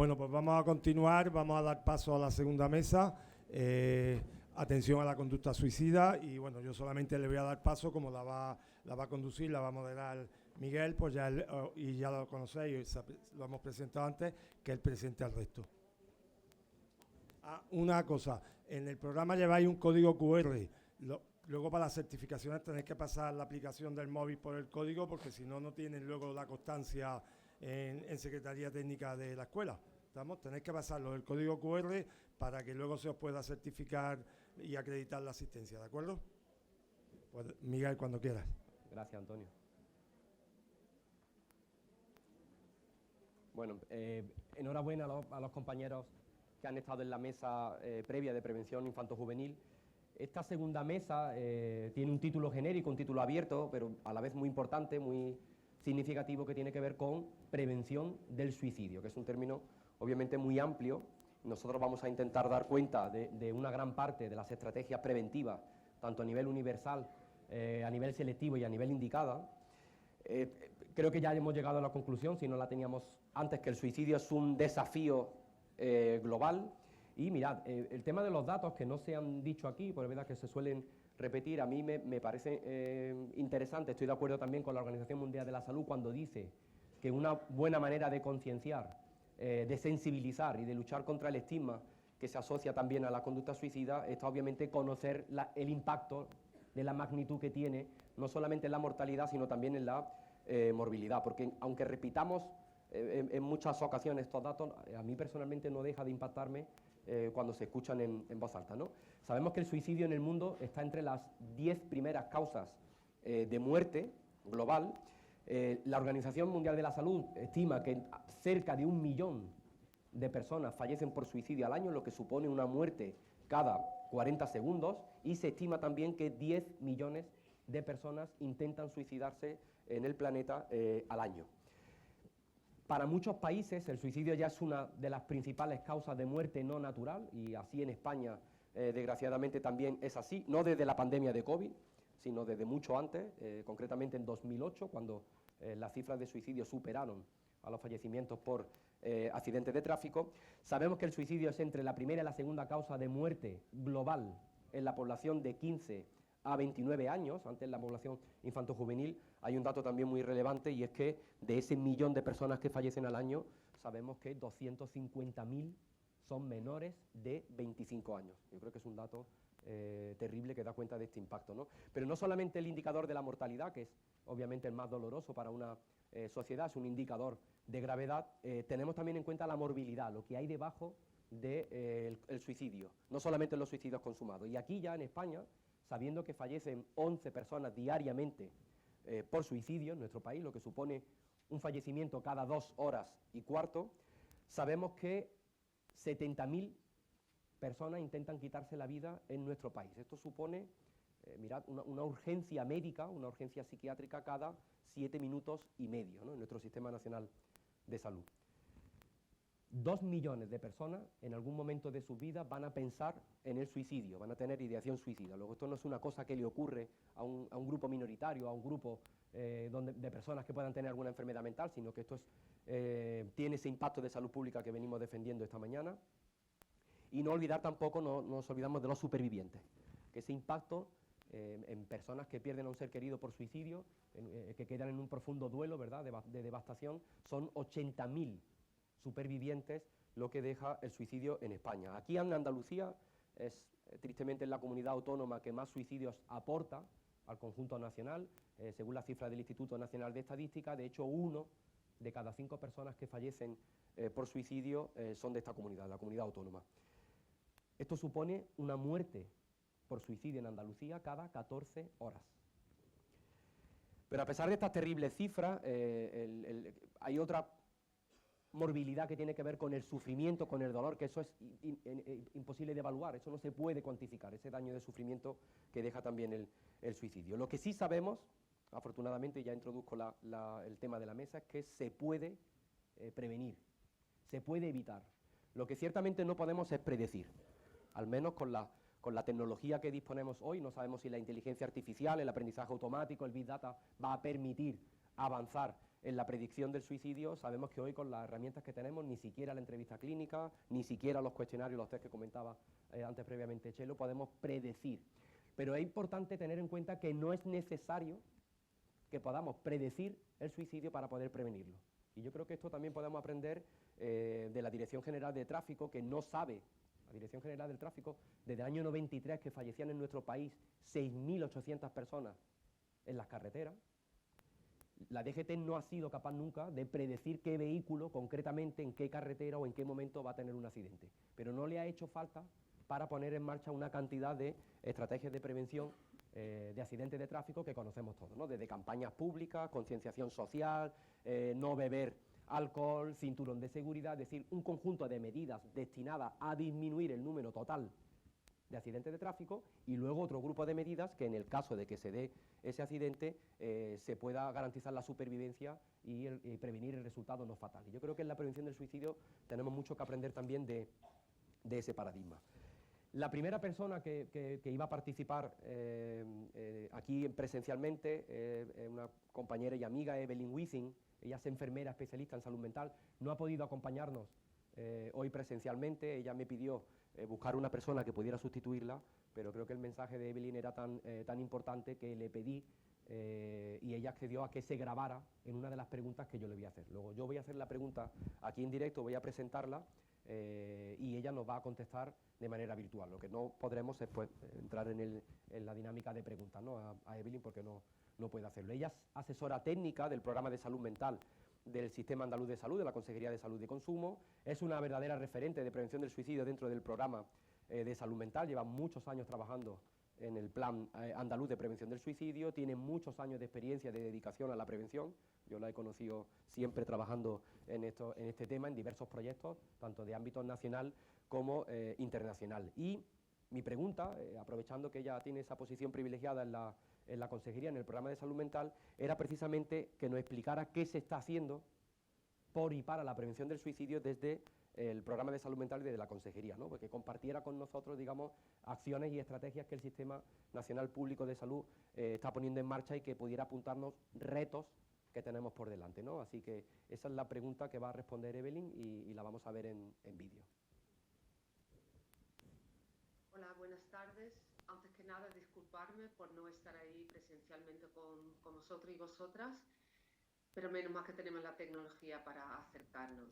Bueno, pues vamos a continuar, vamos a dar paso a la segunda mesa. Atención a la conducta suicida y bueno, yo solamente le voy a dar paso, como la va a conducir, la va a moderar Miguel, pues ya y ya lo conocéis, lo hemos presentado antes, que él presente al resto. Una cosa, en el programa lleváis un código QR, luego para las certificaciones tenéis que pasar la aplicación del móvil por el código, porque si no, no tienen luego la constancia en Secretaría Técnica de la escuela. Tenéis que pasarlo el código QR para que luego se os pueda certificar y acreditar la asistencia, ¿de acuerdo? Pues Miguel, cuando quieras. Gracias, Antonio. Bueno, enhorabuena a los compañeros que han estado en la mesa previa de prevención infanto-juvenil. Esta segunda mesa tiene un título genérico, un título abierto, pero a la vez muy importante, muy significativo, que tiene que ver con prevención del suicidio, que es un término obviamente muy amplio. Nosotros vamos a intentar dar cuenta de una gran parte de las estrategias preventivas, tanto a nivel universal, a nivel selectivo y a nivel indicada. Creo que ya hemos llegado a la conclusión, si no la teníamos antes, que el suicidio es un desafío global. Y mirad, el tema de los datos que no se han dicho aquí, por verdad que se suelen repetir, a mí me parece interesante. Estoy de acuerdo también con la Organización Mundial de la Salud cuando dice que una buena manera de concienciar, de sensibilizar y de luchar contra el estigma que se asocia también a la conducta suicida está obviamente conocer el impacto de la magnitud que tiene, no solamente en la mortalidad, sino también en la morbilidad, porque aunque repitamos en muchas ocasiones estos datos, a mí personalmente no deja de impactarme cuando se escuchan en voz alta, ¿no? Sabemos que el suicidio en el mundo está entre las 10 primeras causas de muerte global. La Organización Mundial de la Salud estima que cerca de 1 millón de personas fallecen por suicidio al año, lo que supone una muerte cada 40 segundos, y se estima también que 10 millones de personas intentan suicidarse en el planeta al año. Para muchos países el suicidio ya es una de las principales causas de muerte no natural, y así en España desgraciadamente también es así, no desde la pandemia de COVID, sino desde mucho antes, concretamente en 2008, cuando las cifras de suicidio superaron a los fallecimientos por accidentes de tráfico. Sabemos que el suicidio es entre la primera y la segunda causa de muerte global en la población de 15 a 29 años, antes en la población infanto-juvenil. Hay un dato también muy relevante, y es que de ese 1 millón de personas que fallecen al año, sabemos que 250.000 son menores de 25 años. Yo creo que es un dato terrible que da cuenta de este impacto, ¿no? Pero no solamente el indicador de la mortalidad, que es obviamente el más doloroso para una sociedad, es un indicador de gravedad, tenemos también en cuenta la morbilidad, lo que hay debajo del suicidio, no solamente los suicidios consumados. Y aquí ya en España, sabiendo que fallecen 11 personas diariamente por suicidio en nuestro país, lo que supone un fallecimiento cada 2 horas y cuarto, sabemos que 70.000 personas intentan quitarse la vida en nuestro país. Esto supone, mirad, una urgencia médica, una urgencia psiquiátrica cada 7 minutos y medio, ¿no?, en nuestro Sistema Nacional de Salud. 2 millones de personas en algún momento de su vida van a pensar en el suicidio, van a tener ideación suicida. Luego, esto no es una cosa que le ocurre a un grupo minoritario, a un grupo de personas que puedan tener alguna enfermedad mental, sino que esto tiene ese impacto de salud pública que venimos defendiendo esta mañana. Y no olvidar tampoco, no nos olvidamos de los supervivientes, que ese impacto en personas que pierden a un ser querido por suicidio, que quedan en un profundo duelo, ¿verdad?, de devastación, son 80.000 supervivientes lo que deja el suicidio en España. Aquí en Andalucía es tristemente la comunidad autónoma que más suicidios aporta al conjunto nacional, según las cifras del Instituto Nacional de Estadística. De hecho, 1 de cada 5 personas que fallecen por suicidio son de esta comunidad, la comunidad autónoma. Esto supone una muerte por suicidio en Andalucía cada 14 horas. Pero a pesar de estas terribles cifras, hay otra morbilidad que tiene que ver con el sufrimiento, con el dolor, que eso es imposible de evaluar, eso no se puede cuantificar, ese daño de sufrimiento que deja también el suicidio. Lo que sí sabemos, afortunadamente, ya introduzco el tema de la mesa, es que se puede prevenir, se puede evitar. Lo que ciertamente no podemos es predecir, al menos con la tecnología que disponemos hoy. No sabemos si la inteligencia artificial, el aprendizaje automático, el Big Data va a permitir avanzar en la predicción del suicidio, sabemos que hoy con las herramientas que tenemos, ni siquiera la entrevista clínica, ni siquiera los cuestionarios, los test que comentaba antes previamente Chelo, podemos predecir. Pero es importante tener en cuenta que no es necesario que podamos predecir el suicidio para poder prevenirlo. Y yo creo que esto también podemos aprender de la Dirección General de Tráfico, que no sabe, la Dirección General del Tráfico, desde el año 93 que fallecían en nuestro país 6.800 personas en las carreteras. La DGT no ha sido capaz nunca de predecir qué vehículo concretamente, en qué carretera o en qué momento va a tener un accidente. Pero no le ha hecho falta para poner en marcha una cantidad de estrategias de prevención de accidentes de tráfico que conocemos todos, ¿no? Desde campañas públicas, concienciación social, no beber alcohol, cinturón de seguridad, es decir, un conjunto de medidas destinadas a disminuir el número total de accidentes de tráfico, y luego otro grupo de medidas que en el caso de que se dé ese accidente se pueda garantizar la supervivencia y prevenir el resultado no fatal. Y yo creo que en la prevención del suicidio tenemos mucho que aprender también de ese paradigma. La primera persona que iba a participar aquí presencialmente, una compañera y amiga, Evelyn Wissing, ella es enfermera especialista en salud mental, no ha podido acompañarnos hoy presencialmente. Ella me pidió buscar una persona que pudiera sustituirla, pero creo que el mensaje de Evelyn era tan importante que le pedí y ella accedió a que se grabara en una de las preguntas que yo le voy a hacer. Luego yo voy a hacer la pregunta aquí en directo, voy a presentarla y ella nos va a contestar de manera virtual. Lo que no podremos es pues, entrar en la dinámica de preguntas, ¿no? a Evelyn, porque no puede hacerlo. Ella es asesora técnica del programa de salud mental del Sistema Andaluz de Salud, de la Consejería de Salud y Consumo. Es una verdadera referente de prevención del suicidio dentro del programa de salud mental. Lleva muchos años trabajando en el Plan Andaluz de Prevención del Suicidio. Tiene muchos años de experiencia de dedicación a la prevención. Yo la he conocido siempre trabajando en este tema, en diversos proyectos, tanto de ámbito nacional como internacional. Y mi pregunta, aprovechando que ella tiene esa posición privilegiada en la consejería, en el programa de salud mental, era precisamente que nos explicara qué se está haciendo por y para la prevención del suicidio desde el programa de salud mental y desde la consejería, ¿no? Porque compartiera con nosotros, digamos, acciones y estrategias que el Sistema Nacional Público de Salud está poniendo en marcha y que pudiera apuntarnos retos que tenemos por delante, ¿no? Así que esa es la pregunta que va a responder Evelyn y la vamos a ver en vídeo. Hola, buenas tardes. Antes que nada, disculparme por no estar ahí presencialmente con vosotros y vosotras, pero menos mal que tenemos la tecnología para acercarnos.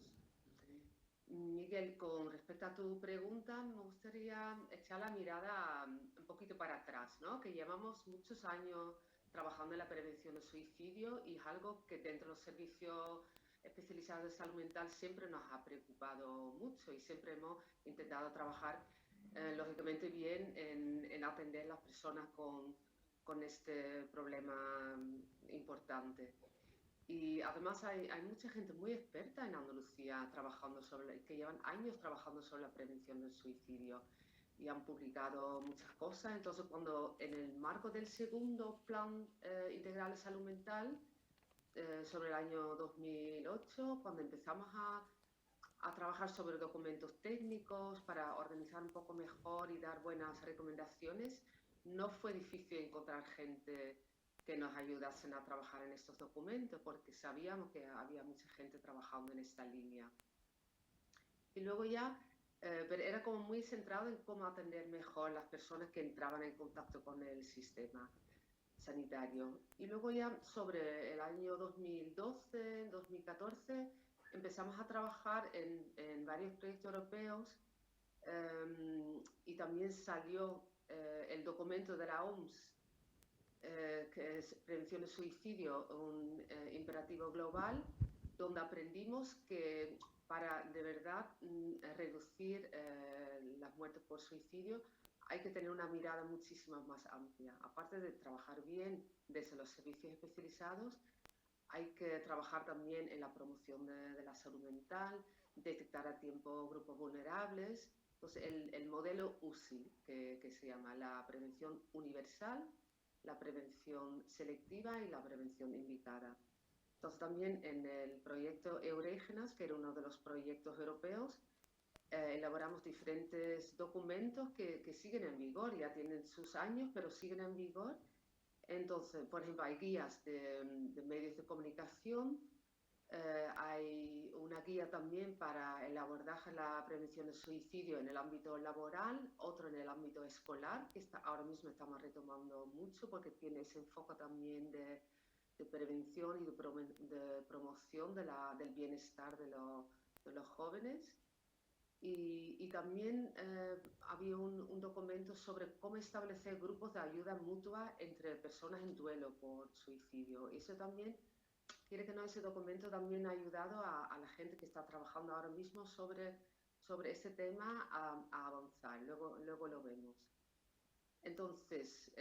Miguel, con respecto a tu pregunta, me gustaría echar la mirada un poquito para atrás, ¿no? Que llevamos muchos años trabajando en la prevención del suicidio y es algo que dentro de los servicios especializados de salud mental siempre nos ha preocupado mucho y siempre hemos intentado trabajar lógicamente bien en atender a las personas con este problema importante. Y además hay mucha gente muy experta en Andalucía que llevan años trabajando sobre la prevención del suicidio y han publicado muchas cosas. Entonces, cuando en el marco del segundo Plan Integral de Salud Mental, sobre el año 2008, cuando empezamos a trabajar sobre documentos técnicos para organizar un poco mejor y dar buenas recomendaciones, no fue difícil encontrar gente que nos ayudasen a trabajar en estos documentos, porque sabíamos que había mucha gente trabajando en esta línea. Y luego ya era como muy centrado en cómo atender mejor las personas que entraban en contacto con el sistema sanitario. Y luego ya sobre el año 2012, 2014, empezamos a trabajar en varios proyectos europeos y también salió el documento de la OMS, que es Prevención del Suicidio, un imperativo global, donde aprendimos que para de verdad reducir las muertes por suicidio hay que tener una mirada muchísimo más amplia. Aparte de trabajar bien desde los servicios especializados, hay que trabajar también en la promoción de la salud mental, detectar a tiempo grupos vulnerables. Entonces, el modelo UCI, que se llama la prevención universal, la prevención selectiva y la prevención indicada. Entonces, también en el proyecto Eurígenas, que era uno de los proyectos europeos, elaboramos diferentes documentos que siguen en vigor, ya tienen sus años, pero siguen en vigor. Entonces, por ejemplo, hay guías de medios de comunicación Hay una guía también para el abordaje de la prevención del suicidio en el ámbito laboral, otro en el ámbito escolar, que ahora mismo estamos retomando mucho porque tiene ese enfoque también de prevención y de promoción del bienestar de los jóvenes. Y también había un documento sobre cómo establecer grupos de ayuda mutua entre personas en duelo por suicidio. Eso también, quiere que no, ese documento también ha ayudado a la gente que está trabajando ahora mismo sobre ese tema a avanzar. Luego lo vemos. Entonces,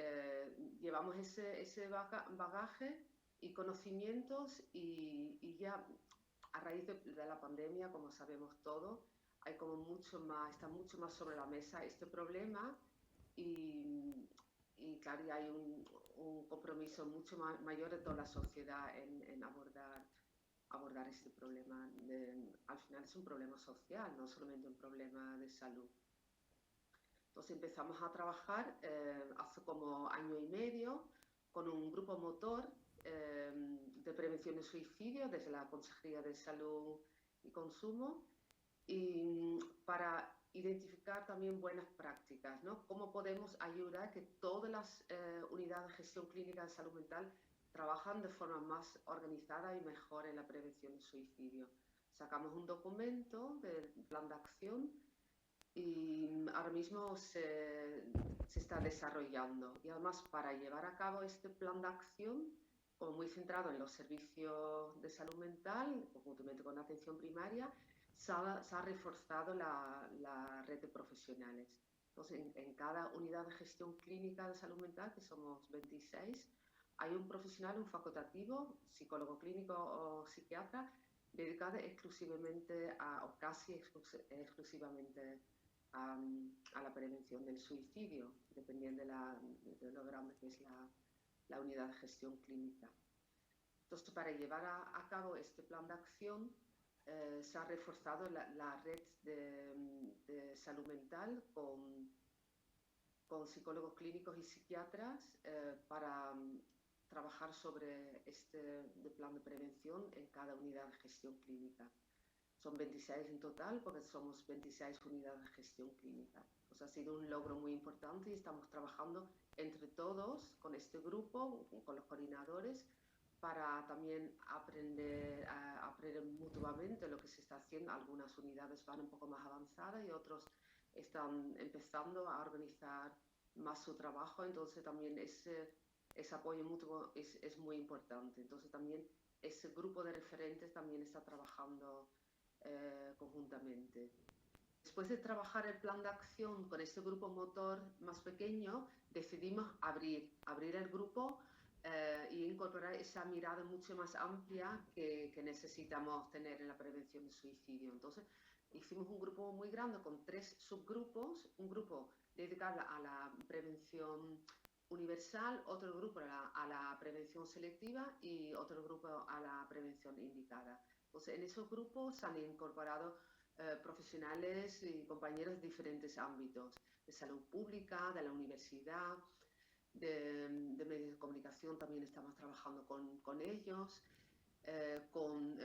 llevamos ese bagaje y conocimientos y ya a raíz de la pandemia, como sabemos todos, hay como está mucho más sobre la mesa este problema y claro, y hay un compromiso mucho mayor de toda la sociedad en abordar este problema. Al final es un problema social, no solamente un problema de salud. Entonces empezamos a trabajar hace como año y medio con un grupo motor de prevención de suicidio desde la Consejería de Salud y Consumo y para identificar también buenas prácticas, ¿no? Cómo podemos ayudar a que todas las unidades de gestión clínica de salud mental trabajan de forma más organizada y mejor en la prevención del suicidio. Sacamos un documento del plan de acción y ahora mismo se está desarrollando. Y además, para llevar a cabo este plan de acción, como muy centrado en los servicios de salud mental, conjuntamente con la atención primaria, se ha reforzado la red de profesionales. Entonces, en cada unidad de gestión clínica de salud mental, que somos 26, hay un profesional, un facultativo, psicólogo clínico o psiquiatra, dedicado exclusivamente o casi exclusivamente a la prevención del suicidio, dependiendo de lo grande que es la unidad de gestión clínica. Entonces, para llevar a cabo este plan de acción, se ha reforzado la red de salud mental con psicólogos clínicos y psiquiatras para trabajar sobre este plan de prevención en cada unidad de gestión clínica. Son 26 en total porque somos 26 unidades de gestión clínica. Pues ha sido un logro muy importante y estamos trabajando entre todos con este grupo, con los coordinadores, para también aprender mutuamente lo que se está haciendo. Algunas unidades van un poco más avanzadas y otros están empezando a organizar más su trabajo, entonces también ese apoyo mutuo es muy importante. Entonces también ese grupo de referentes también está trabajando conjuntamente. Después de trabajar el plan de acción con este grupo motor más pequeño, decidimos abrir el grupo y incorporar esa mirada mucho más amplia que necesitamos tener en la prevención del suicidio. Entonces, hicimos un grupo muy grande con 3 subgrupos, un grupo dedicado a la prevención universal, otro grupo a la prevención selectiva y otro grupo a la prevención indicada. Entonces, en esos grupos se han incorporado profesionales y compañeros de diferentes ámbitos, de salud pública, de la universidad, de medios de comunicación, también estamos trabajando con ellos, con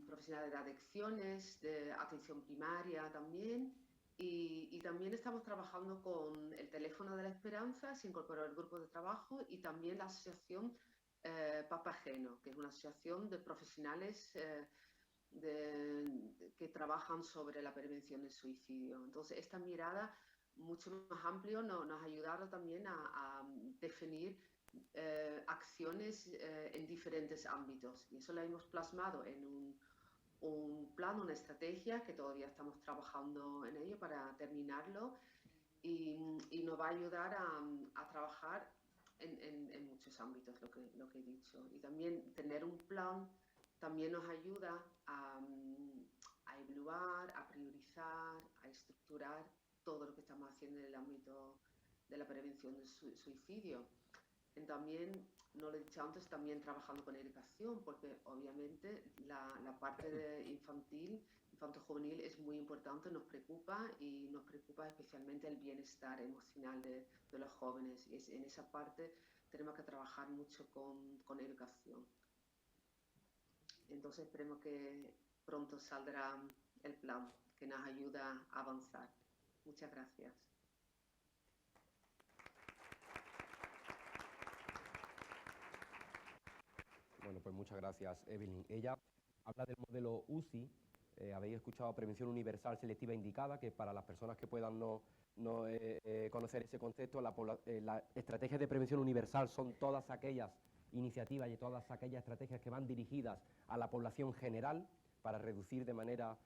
profesionales de adicciones, de atención primaria también, y también estamos trabajando con el Teléfono de la Esperanza, se incorporó el grupo de trabajo, y también la asociación Papageno, que es una asociación de profesionales que trabajan sobre la prevención del suicidio. Entonces, esta mirada mucho más amplia nos ha ayudado también a definir acciones en diferentes ámbitos. Y eso lo hemos plasmado en un plan, una estrategia que todavía estamos trabajando en ello para terminarlo y nos va a ayudar a trabajar en muchos ámbitos, lo que he dicho. Y también tener un plan también nos ayuda a evaluar, a priorizar, a estructurar todo lo que estamos haciendo en el ámbito de la prevención del suicidio. Y también, no lo he dicho antes, también trabajando con educación, porque obviamente la parte de infanto-juvenil es muy importante, nos preocupa y nos preocupa especialmente el bienestar emocional de los jóvenes. Y en esa parte tenemos que trabajar mucho con educación. Entonces esperemos que pronto saldrá el plan que nos ayuda a avanzar. Muchas gracias. Bueno, pues muchas gracias, Evelyn. Ella habla del modelo UCI. Habéis escuchado prevención universal selectiva indicada, que para las personas que puedan no conocer ese concepto, la estrategia de prevención universal son todas aquellas iniciativas y todas aquellas estrategias que van dirigidas a la población general para reducir de manera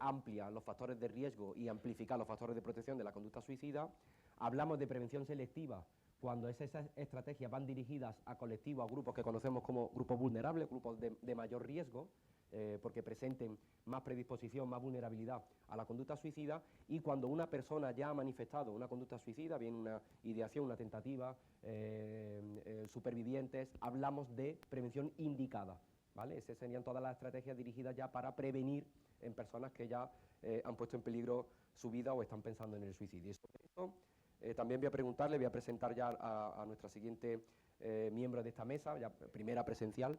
amplia los factores de riesgo y amplificar los factores de protección de la conducta suicida. Hablamos de prevención selectiva cuando esas estrategias van dirigidas a colectivos, a grupos que conocemos como grupos vulnerables, grupos de mayor riesgo, porque presenten más predisposición, más vulnerabilidad a la conducta suicida, y cuando una persona ya ha manifestado una conducta suicida, bien una ideación, una tentativa, supervivientes, hablamos de prevención indicada, ¿vale? Esas serían todas las estrategias dirigidas ya para prevenir en personas que ya han puesto en peligro su vida o están pensando en el suicidio. Y sobre esto, también voy a presentar ya a nuestra siguiente miembro de esta mesa, ya primera presencial,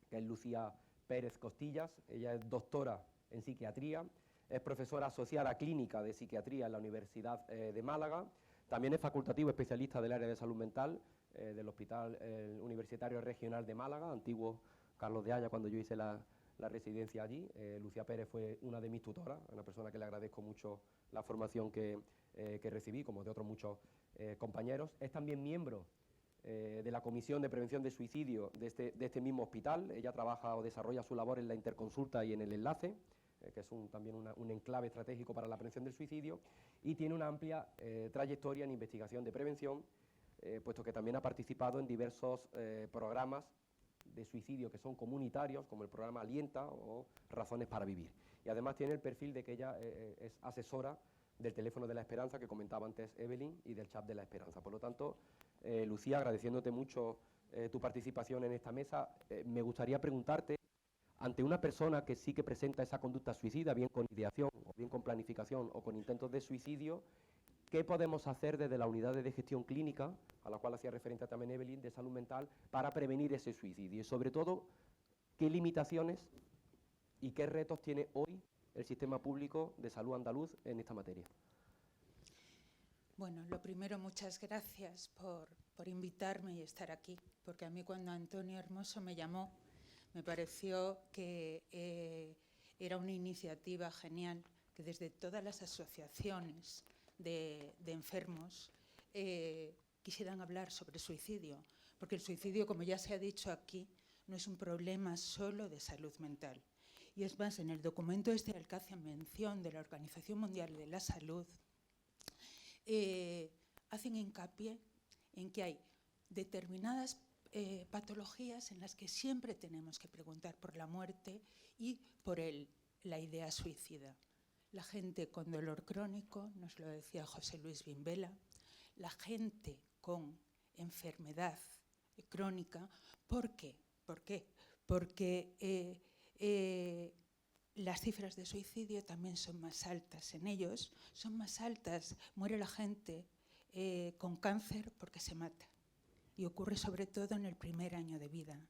que es Lucía Pérez Costillas. Ella es doctora en psiquiatría, es profesora asociada clínica de psiquiatría en la Universidad de Málaga, también es facultativo especialista del área de salud mental del Hospital Universitario Regional de Málaga, antiguo Carlos de Haya, cuando yo hice la residencia allí. Lucía Pérez fue una de mis tutoras, una persona que le agradezco mucho la formación que recibí, como de otros muchos compañeros. Es también miembro de la Comisión de Prevención de Suicidio de este mismo hospital. Ella trabaja o desarrolla su labor en la interconsulta y en el enlace, que es también un enclave estratégico para la prevención del suicidio, y tiene una amplia trayectoria en investigación de prevención, puesto que también ha participado en diversos programas de suicidio que son comunitarios, como el programa Alienta o Razones para Vivir. Y además tiene el perfil de que ella es asesora del teléfono de la esperanza, que comentaba antes Evelyn, y del chat de la esperanza. Por lo tanto, Lucía, agradeciéndote mucho tu participación en esta mesa, me gustaría preguntarte, ante una persona que sí que presenta esa conducta suicida, bien con ideación, o bien con planificación, o con intentos de suicidio, ¿qué podemos hacer desde la unidad de gestión clínica, a la cual hacía referencia también Evelyn, de salud mental, para prevenir ese suicidio? Y sobre todo, ¿qué limitaciones y qué retos tiene hoy el sistema público de salud andaluz en esta materia? Bueno, lo primero, muchas gracias por invitarme y estar aquí, porque a mí cuando Antonio Hermoso me llamó, me pareció que era una iniciativa genial, que desde todas las asociaciones de enfermos quisieran hablar sobre suicidio, porque el suicidio, como ya se ha dicho aquí, no es un problema solo de salud mental. Y es más, en el documento al que hace mención de la Organización Mundial de la Salud, hacen hincapié en que hay determinadas patologías en las que siempre tenemos que preguntar por la muerte y por la idea suicida. La gente con dolor crónico, nos lo decía José Luis Bimbela, la gente con enfermedad crónica. ¿Por qué? ¿Por qué? Porque las cifras de suicidio también son más altas en ellos, son más altas, muere la gente con cáncer porque se mata, y ocurre sobre todo en el primer año de vida.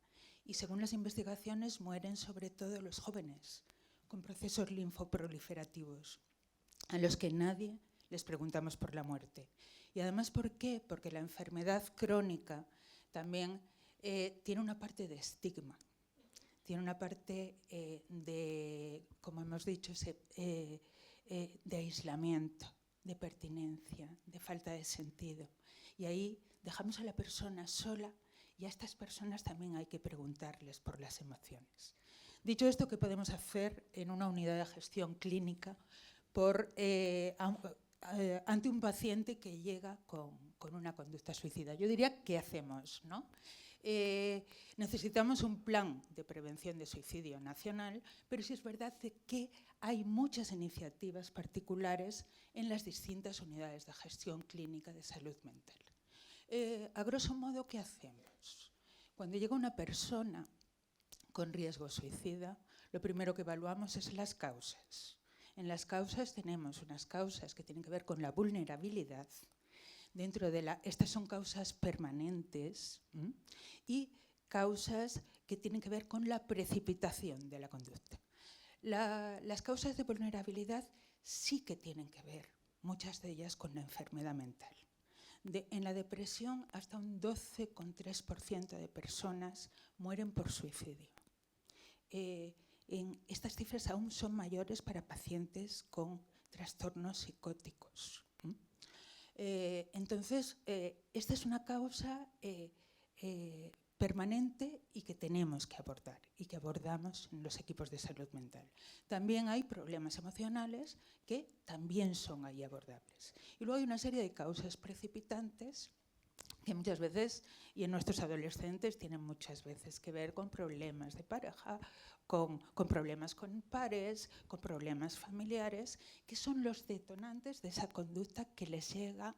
Y según las investigaciones mueren sobre todo los jóvenes con procesos linfoproliferativos, a los que nadie les preguntamos por la muerte. Y además, ¿por qué? Porque la enfermedad crónica también tiene una parte de estigma. Tiene una parte de, como hemos dicho, de aislamiento, de pertinencia, de falta de sentido. Y ahí dejamos a la persona sola, y a estas personas también hay que preguntarles por las emociones. Dicho esto, ¿qué podemos hacer en una unidad de gestión clínica ante un paciente que llega con una conducta suicida? Yo diría, ¿qué hacemos, no? Necesitamos un plan de prevención de suicidio nacional, pero sí es verdad que hay muchas iniciativas particulares en las distintas unidades de gestión clínica de salud mental. A grosso modo, ¿qué hacemos? Cuando llega una persona con riesgo suicida, lo primero que evaluamos es las causas. En las causas tenemos unas causas que tienen que ver con la vulnerabilidad. Estas son causas permanentes y causas que tienen que ver con la precipitación de la conducta. Las causas de vulnerabilidad sí que tienen que ver, muchas de ellas, con la enfermedad mental. En la depresión, hasta un 12,3% de personas mueren por suicidio. Estas cifras aún son mayores para pacientes con trastornos psicóticos. Entonces, esta es una causa permanente y que tenemos que abordar y que abordamos en los equipos de salud mental. También hay problemas emocionales que también son ahí abordables. Y luego hay una serie de causas precipitantes que muchas veces, y en nuestros adolescentes, tienen muchas veces que ver con problemas de pareja, con problemas con pares, con problemas familiares, que son los detonantes de esa conducta que les lleva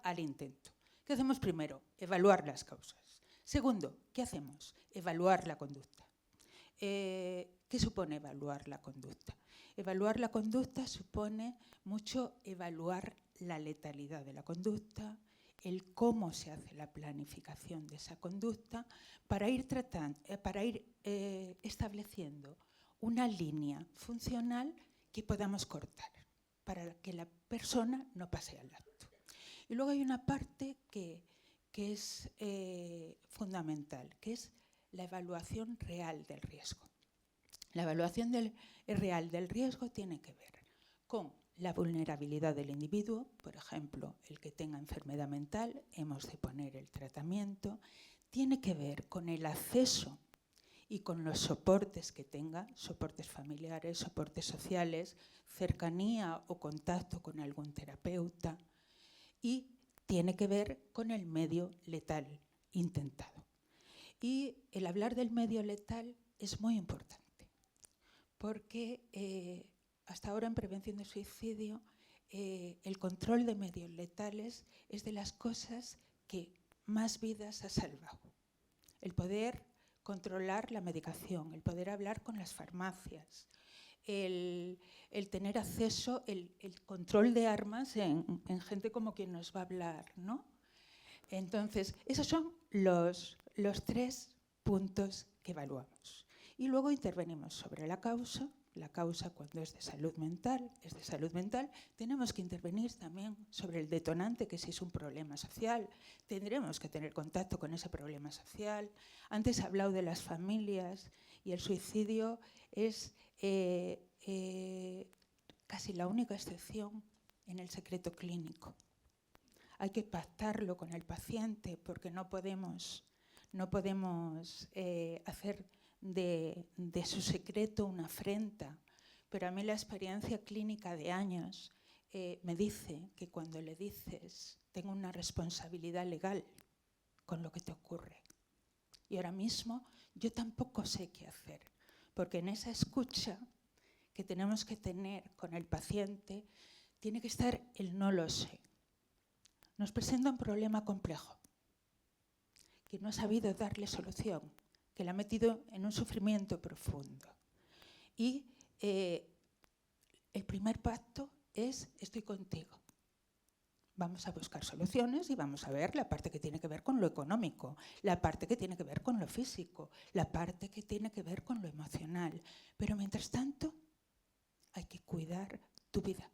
al intento. ¿Qué hacemos primero? Evaluar las causas. Segundo, ¿qué hacemos? Evaluar la conducta. ¿Qué supone evaluar la conducta? Evaluar la conducta supone mucho evaluar la letalidad de la conducta, el cómo se hace la planificación de esa conducta para ir estableciendo una línea funcional que podamos cortar para que la persona no pase al acto. Y luego hay una parte que es fundamental, que es la evaluación real del riesgo. La evaluación real del riesgo tiene que ver con la vulnerabilidad del individuo, por ejemplo, el que tenga enfermedad mental, hemos de poner el tratamiento, tiene que ver con el acceso y con los soportes que tenga, soportes familiares, soportes sociales, cercanía o contacto con algún terapeuta, y tiene que ver con el medio letal intentado. Y el hablar del medio letal es muy importante, porque hasta ahora en prevención de suicidio el control de medios letales es de las cosas que más vidas ha salvado. El poder controlar la medicación, el poder hablar con las farmacias, el tener acceso, el control de armas en gente como quien nos va a hablar, ¿no? Entonces, esos son los 3 puntos que evaluamos. Y luego intervenimos sobre la causa. La causa, cuando es de salud mental, es de salud mental. Tenemos que intervenir también sobre el detonante, que si es un problema social, tendremos que tener contacto con ese problema social. Antes he hablado de las familias y el suicidio es casi la única excepción en el secreto clínico. Hay que pactarlo con el paciente porque no podemos hacer de su secreto una afrenta. Pero a mí la experiencia clínica de años me dice que cuando le dices tengo una responsabilidad legal con lo que te ocurre. Y ahora mismo yo tampoco sé qué hacer, porque en esa escucha que tenemos que tener con el paciente tiene que estar el no lo sé. Nos presenta un problema complejo, que no ha sabido darle solución, que le ha metido en un sufrimiento profundo. Y el primer pacto es estoy contigo. Vamos a buscar soluciones y vamos a ver la parte que tiene que ver con lo económico, la parte que tiene que ver con lo físico, la parte que tiene que ver con lo emocional. Pero mientras tanto, hay que cuidar tu vida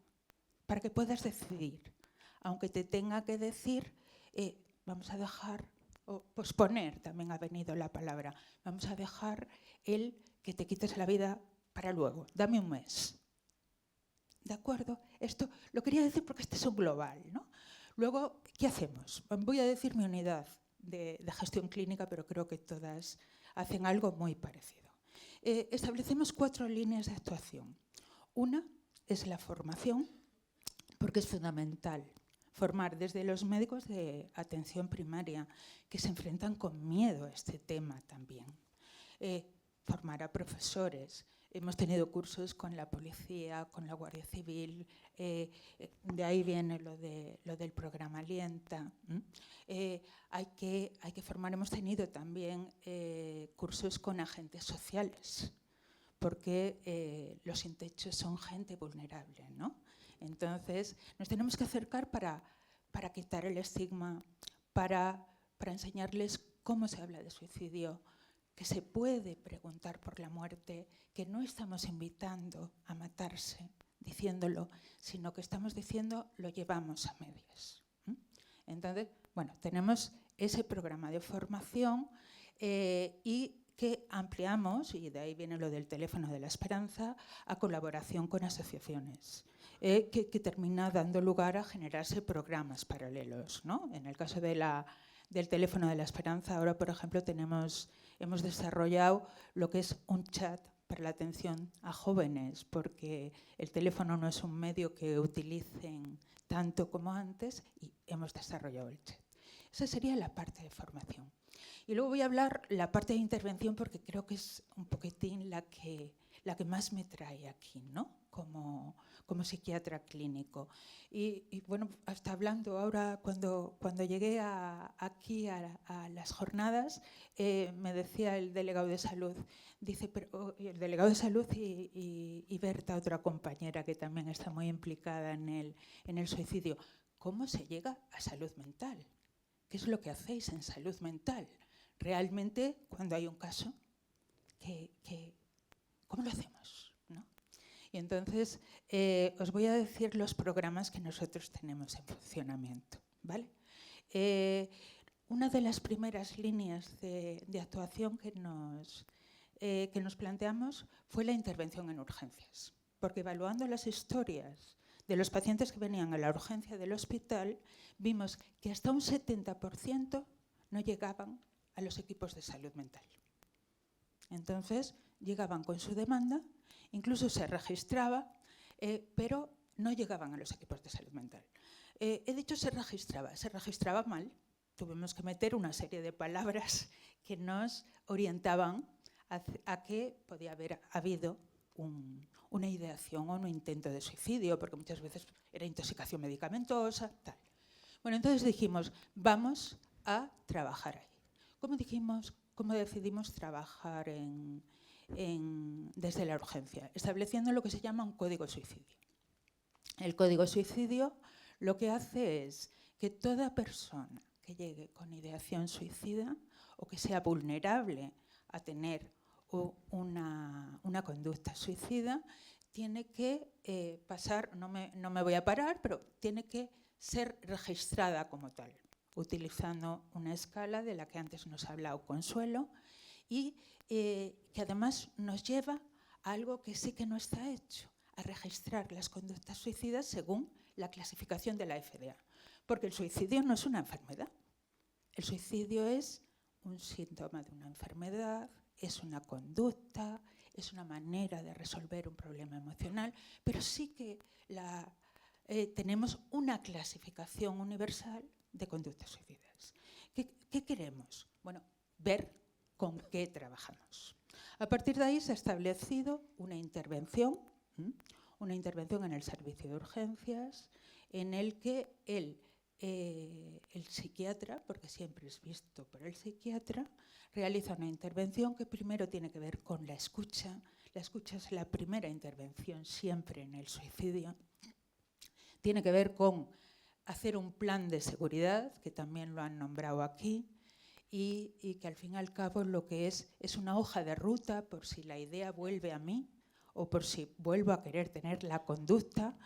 para que puedas decidir. Aunque te tenga que decir, vamos a dejar, o posponer, también ha venido la palabra, vamos a dejar el que te quites la vida para luego, dame un mes. ¿De acuerdo? Esto lo quería decir porque este es un global, ¿no? Luego, ¿qué hacemos? Voy a decir mi unidad de gestión clínica, pero creo que todas hacen algo muy parecido. Establecemos 4 líneas de actuación. Una es la formación, porque es fundamental formar desde los médicos de atención primaria, que se enfrentan con miedo a este tema también. Formar a profesores. Hemos tenido cursos con la policía, con la Guardia Civil, de ahí viene lo del programa Alienta. Hay que formar, hemos tenido también cursos con agentes sociales, porque los sin techo son gente vulnerable, ¿no? Entonces, nos tenemos que acercar para quitar el estigma, para enseñarles cómo se habla de suicidio, que se puede preguntar por la muerte, que no estamos invitando a matarse diciéndolo, sino que estamos diciendo lo llevamos a medias. Entonces, bueno, tenemos ese programa de formación y que ampliamos, y de ahí viene lo del teléfono de la esperanza, a colaboración con asociaciones, que termina dando lugar a generarse programas paralelos, ¿no? En el caso del teléfono de la esperanza, ahora, por ejemplo, hemos desarrollado lo que es un chat para la atención a jóvenes, porque el teléfono no es un medio que utilicen tanto como antes, y hemos desarrollado el chat. Esa sería la parte de formación. Y luego voy a hablar la parte de intervención, porque creo que es un poquitín la que más me trae aquí, ¿no? Como psiquiatra clínico. Y bueno, hasta hablando ahora, cuando llegué aquí a las jornadas, me decía el delegado de salud, dice, pero el delegado de salud y Berta, otra compañera que también está muy implicada en el suicidio, ¿cómo se llega a salud mental? ¿Qué es lo que hacéis en salud mental? Realmente, cuando hay un caso, ¿cómo lo hacemos? ¿No? Y entonces, os voy a decir los programas que nosotros tenemos en funcionamiento, ¿vale? Una de las primeras líneas de actuación que nos planteamos fue la intervención en urgencias, porque evaluando las historias de los pacientes que venían a la urgencia del hospital, vimos que hasta un 70% no llegaban a los equipos de salud mental. Entonces, llegaban con su demanda, incluso se registraba, pero no llegaban a los equipos de salud mental. He dicho se registraba mal. Tuvimos que meter una serie de palabras que nos orientaban a que podía haber habido una ideación o un intento de suicidio, porque muchas veces era intoxicación medicamentosa, tal. Bueno, entonces dijimos, vamos a trabajar ahí. ¿Cómo decidimos trabajar desde la urgencia? Estableciendo lo que se llama un código suicidio. El código suicidio lo que hace es que toda persona que llegue con ideación suicida o que sea vulnerable a tener una conducta suicida, tiene que pasar, no me voy a parar, pero tiene que ser registrada como tal, utilizando una escala de la que antes nos ha hablado Consuelo, y que además nos lleva a algo que sí que no está hecho, a registrar las conductas suicidas según la clasificación de la FDA. Porque el suicidio no es una enfermedad. El suicidio es un síntoma de una enfermedad, es una conducta, es una manera de resolver un problema emocional, pero sí que tenemos una clasificación universal de conductas suicidas. ¿Qué queremos? Bueno, ver con qué trabajamos. A partir de ahí se ha establecido una intervención en el servicio de urgencias, en el que el psiquiatra, porque siempre es visto por el psiquiatra, realiza una intervención que primero tiene que ver con la escucha. La escucha es la primera intervención siempre en el suicidio. Tiene que ver con hacer un plan de seguridad, que también lo han nombrado aquí, y que al fin y al cabo lo que es una hoja de ruta por si la idea vuelve a mí o por si vuelvo a querer tener la conducta,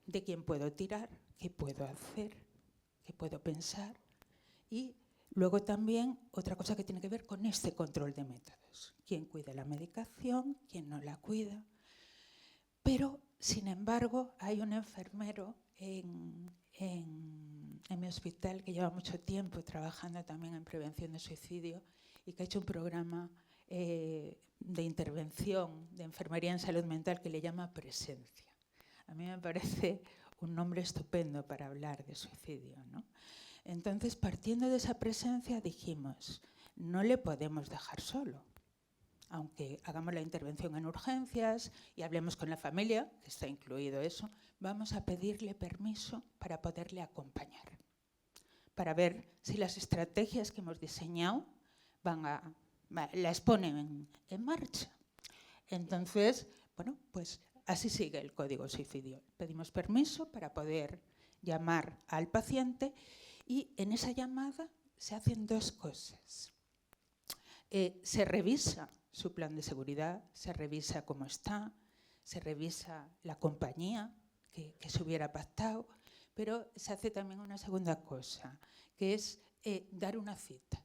de quién puedo tirar, qué puedo hacer, qué puedo pensar. Y luego también otra cosa que tiene que ver con este control de métodos. ¿Quién cuida la medicación? ¿Quién no la cuida? Pero, sin embargo, hay un enfermero en mi hospital que lleva mucho tiempo trabajando también en prevención de suicidio y que ha hecho un programa de intervención de enfermería en salud mental que le llama Presencia. A mí me parece un nombre estupendo para hablar de suicidio, ¿no? Entonces, partiendo de esa presencia, dijimos, no le podemos dejar solo. Aunque hagamos la intervención en urgencias y hablemos con la familia, que está incluido eso, vamos a pedirle permiso para poderle acompañar, para ver si las estrategias que hemos diseñado las ponen en marcha. Entonces, bueno, pues así sigue el código suicidio. Pedimos permiso para poder llamar al paciente y en esa llamada se hacen dos cosas. Se revisa su plan de seguridad, se revisa cómo está, se revisa la compañía que se hubiera pactado, pero se hace también una segunda cosa, que es dar una cita.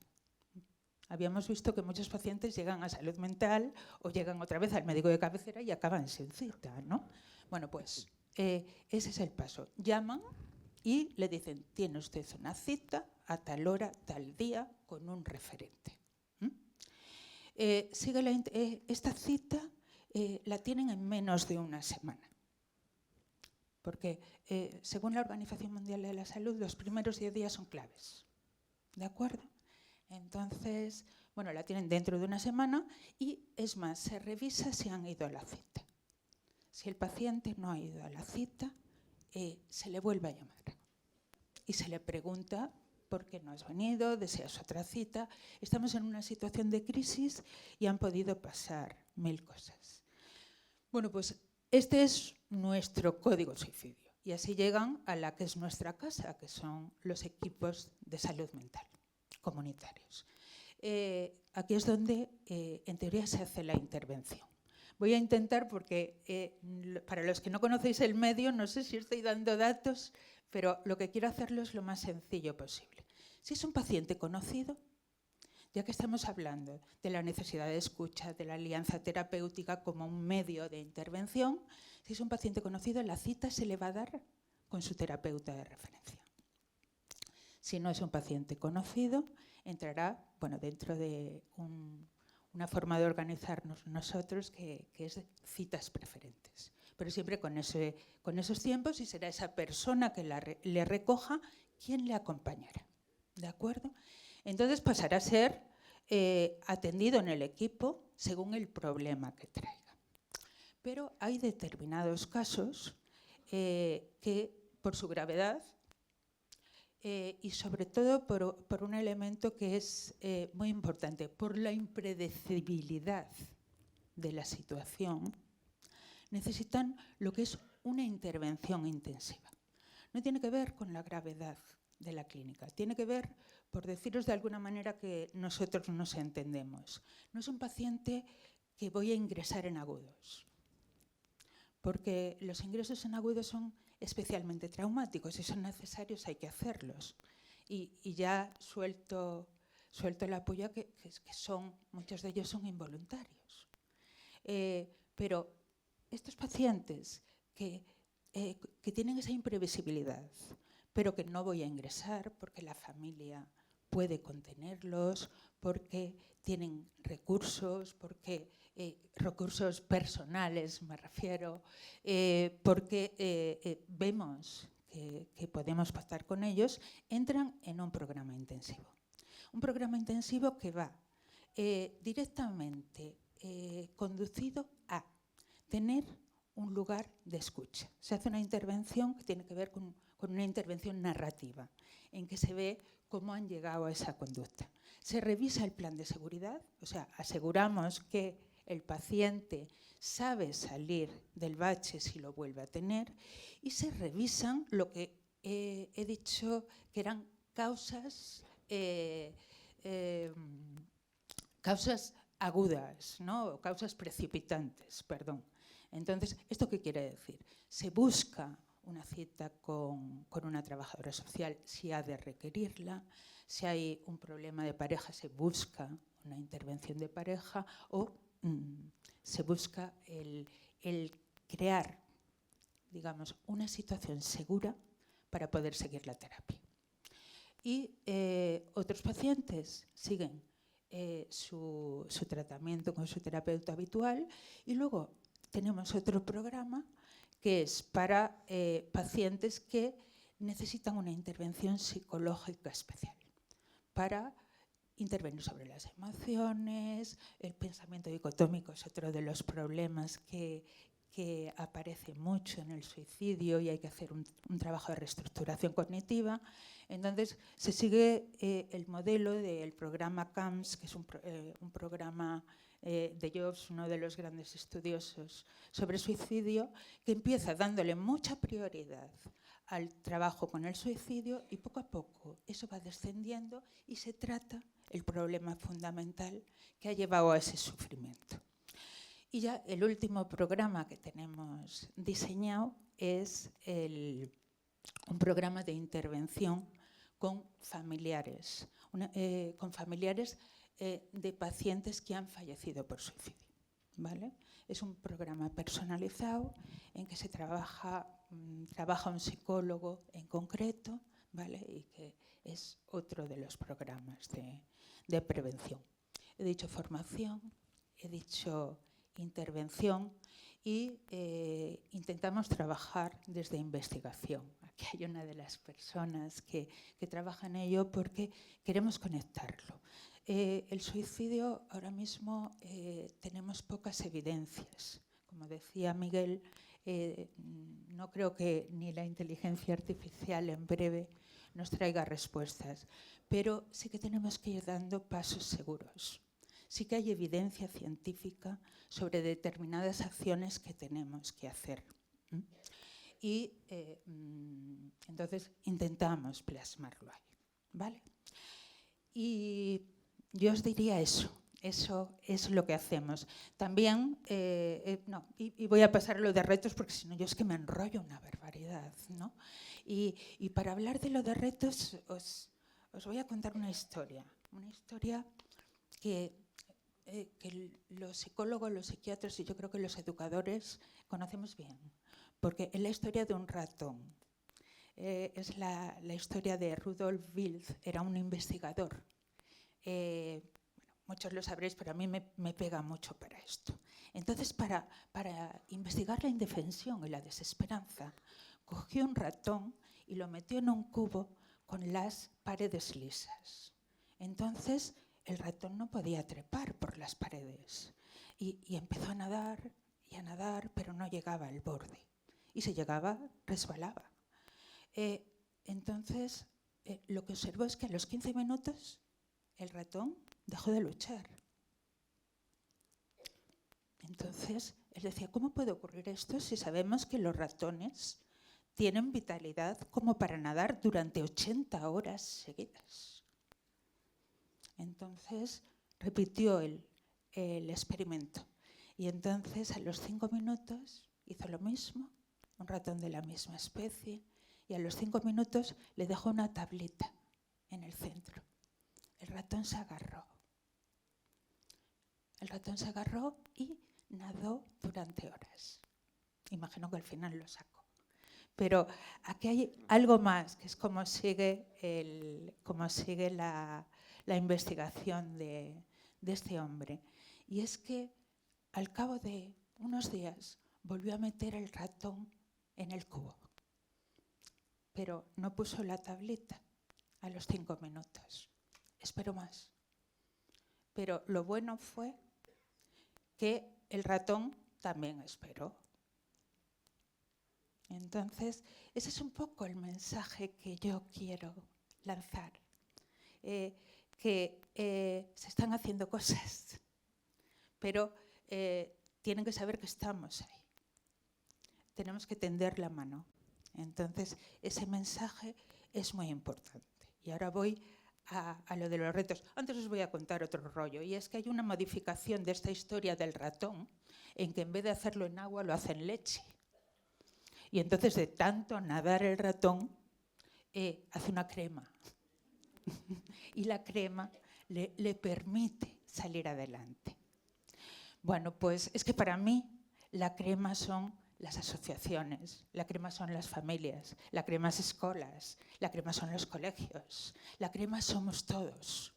Habíamos visto que muchos pacientes llegan a salud mental o llegan otra vez al médico de cabecera y acaban sin cita, ¿no? Bueno, pues ese es el paso. Llaman y le dicen, tiene usted una cita a tal hora, tal día, con un referente. Esta cita la tienen en menos de una semana. Porque según la Organización Mundial de la Salud, los primeros 10 días son claves. ¿De acuerdo? Entonces, bueno, la tienen dentro de una semana y, es más, se revisa si han ido a la cita. Si el paciente no ha ido a la cita, se le vuelve a llamar y se le pregunta por qué no has venido, deseas otra cita. Estamos en una situación de crisis y han podido pasar 1000 cosas. Bueno, pues este es nuestro código suicidio y así llegan a la que es nuestra casa, que son los equipos de salud mental comunitarios. Aquí es donde, en teoría, se hace la intervención. Voy a intentar, porque para los que no conocéis el medio, no sé si estoy dando datos, pero lo que quiero hacerlo es lo más sencillo posible. Si es un paciente conocido, ya que estamos hablando de la necesidad de escucha, de la alianza terapéutica como un medio de intervención, si es un paciente conocido, la cita se le va a dar con su terapeuta de referencia. Si no es un paciente conocido, entrará dentro de una forma de organizarnos nosotros que es citas preferentes. Pero siempre con esos tiempos, y será esa persona que le recoja quien le acompañará. ¿De acuerdo? Entonces pasará a ser atendido en el equipo según el problema que traiga. Pero hay determinados casos que, por su gravedad, y sobre todo por un elemento que es muy importante, por la impredecibilidad de la situación, necesitan lo que es una intervención intensiva. No tiene que ver con la gravedad de la clínica, tiene que ver, por deciros de alguna manera que nosotros nos entendemos, no es un paciente que voy a ingresar en agudos, porque los ingresos en agudos son especialmente traumáticos y son necesarios, hay que hacerlos. Y ya suelto la puya que muchos de ellos son involuntarios. Pero estos pacientes que tienen esa imprevisibilidad, pero que no voy a ingresar porque la familia puede contenerlos, porque tienen recursos, recursos personales me refiero, porque vemos que podemos pactar con ellos, entran en un programa intensivo. Un programa intensivo que va directamente conducido a tener un lugar de escucha. Se hace una intervención que tiene que ver con una intervención narrativa, en que se ve cómo han llegado a esa conducta. Se revisa el plan de seguridad, o sea, aseguramos que el paciente sabe salir del bache si lo vuelve a tener, y se revisan lo que he dicho que eran causas agudas, ¿no? Causas precipitantes, perdón. Entonces, ¿esto qué quiere decir? Se busca una cita con una trabajadora social si ha de requerirla. Si hay un problema de pareja, se busca una intervención de pareja o se busca el crear, digamos, una situación segura para poder seguir la terapia. Y otros pacientes siguen su tratamiento con su terapeuta habitual y luego tenemos otro programa que es para pacientes que necesitan una intervención psicológica especial para intervenir sobre las emociones. El pensamiento dicotómico es otro de los problemas que aparece mucho en el suicidio y hay que hacer un trabajo de reestructuración cognitiva. Entonces, se sigue el modelo del programa CAMS, que es un programa de Jobs, uno de los grandes estudiosos sobre suicidio, que empieza dándole mucha prioridad al trabajo con el suicidio y poco a poco eso va descendiendo y se trata el problema fundamental que ha llevado a ese sufrimiento. Y ya el último programa que tenemos diseñado es un programa de intervención con familiares, de pacientes que han fallecido por suicidio, ¿vale? Es un programa personalizado en que se trabaja un psicólogo en concreto, ¿vale? Y que es otro de los programas de prevención. He dicho formación, he dicho intervención y intentamos trabajar desde investigación. Aquí hay una de las personas que trabaja en ello porque queremos conectarlo. El suicidio ahora mismo tenemos pocas evidencias. Como decía Miguel, no creo que ni la inteligencia artificial en breve nos traiga respuestas, pero sí que tenemos que ir dando pasos seguros. Sí que hay evidencia científica sobre determinadas acciones que tenemos que hacer. Y entonces intentamos plasmarlo ahí, ¿vale? Y yo os diría eso es lo que hacemos. También, y voy a pasar a lo de retos porque si no yo es que me enrollo una barbaridad, ¿no? Y para hablar de lo de retos os voy a contar una historia que los psicólogos, los psiquiatras y yo creo que los educadores conocemos bien, porque es la historia de un ratón. Es la historia de Rudolf Wildt, era un investigador. Muchos lo sabréis, pero a mí me pega mucho para esto. Entonces, para investigar la indefensión y la desesperanza, cogió un ratón y lo metió en un cubo con las paredes lisas. Entonces, el ratón no podía trepar por las paredes y empezó a nadar, pero no llegaba al borde. Y si llegaba, resbalaba. Entonces, lo que observó es que a los 15 minutos el ratón dejó de luchar. Entonces, él decía, ¿cómo puede ocurrir esto si sabemos que los ratones tienen vitalidad como para nadar durante 80 horas seguidas? Entonces, repitió el experimento. Y entonces, a los 5 minutos, hizo lo mismo, un ratón de la misma especie, y a los 5 minutos le dejó una tablita en el centro. El ratón se agarró. El ratón se agarró y nadó durante horas. Imagino que al final lo sacó. Pero aquí hay algo más, que es cómo sigue la investigación de este hombre. Y es que al cabo de unos días volvió a meter el ratón en el cubo. Pero no puso la tablita a los 5 minutos. Esperó más. Pero lo bueno fue que el ratón también esperó. Entonces, ese es un poco el mensaje que yo quiero lanzar. Que se están haciendo cosas, pero tienen que saber que estamos ahí. Tenemos que tender la mano. Entonces, ese mensaje es muy importante. Y ahora voy a lo de los retos. Antes os voy a contar otro rollo, y es que hay una modificación de esta historia del ratón en que en vez de hacerlo en agua lo hace en leche. Y entonces de tanto nadar el ratón hace una crema. Y la crema le permite salir adelante. Bueno, pues es que para mí la crema son las asociaciones, la crema son las familias, la crema es escolas, la crema son los colegios, la crema somos todos.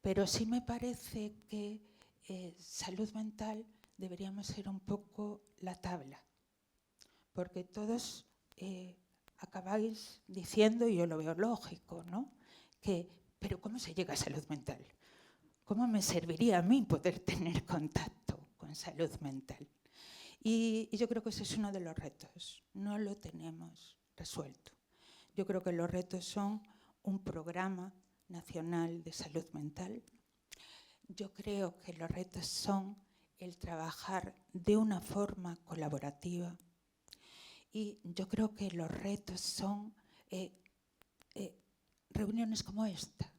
Pero sí me parece que salud mental deberíamos ser un poco la tabla, porque todos acabáis diciendo, y yo lo veo lógico, ¿no? Pero ¿cómo se llega a salud mental? ¿Cómo me serviría a mí poder tener contacto con salud mental? Y yo creo que ese es uno de los retos. No lo tenemos resuelto. Yo creo que los retos son un programa nacional de salud mental. Yo creo que los retos son el trabajar de una forma colaborativa. Y yo creo que los retos son reuniones como esta,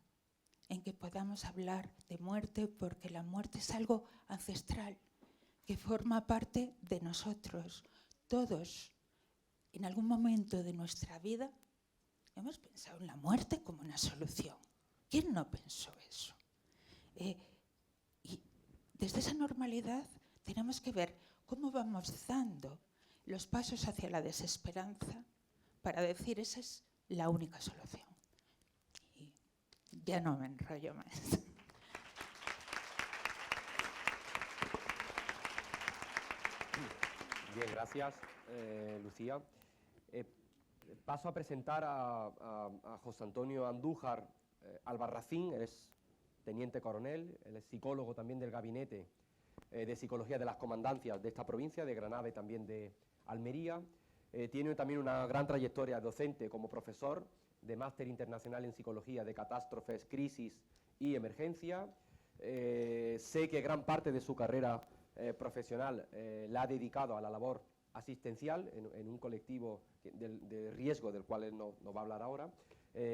en que podamos hablar de muerte, porque la muerte es algo ancestral, que forma parte de nosotros. Todos, en algún momento de nuestra vida, hemos pensado en la muerte como una solución. ¿Quién no pensó eso? Y desde esa normalidad tenemos que ver cómo vamos dando los pasos hacia la desesperanza para decir esa es la única solución. Y ya no me enrollo más. Bien, gracias, Lucía. Paso a presentar a José Antonio Andújar Albarracín. Él es teniente coronel, él es psicólogo también del Gabinete de Psicología de las Comandancias de esta provincia, de Granada y también de Almería. Tiene también una gran trayectoria docente como profesor de máster internacional en Psicología de Catástrofes, Crisis y Emergencia. Sé que gran parte de su carrera profesional la ha dedicado a la labor asistencial en un colectivo de riesgo del cual él nos va a hablar ahora,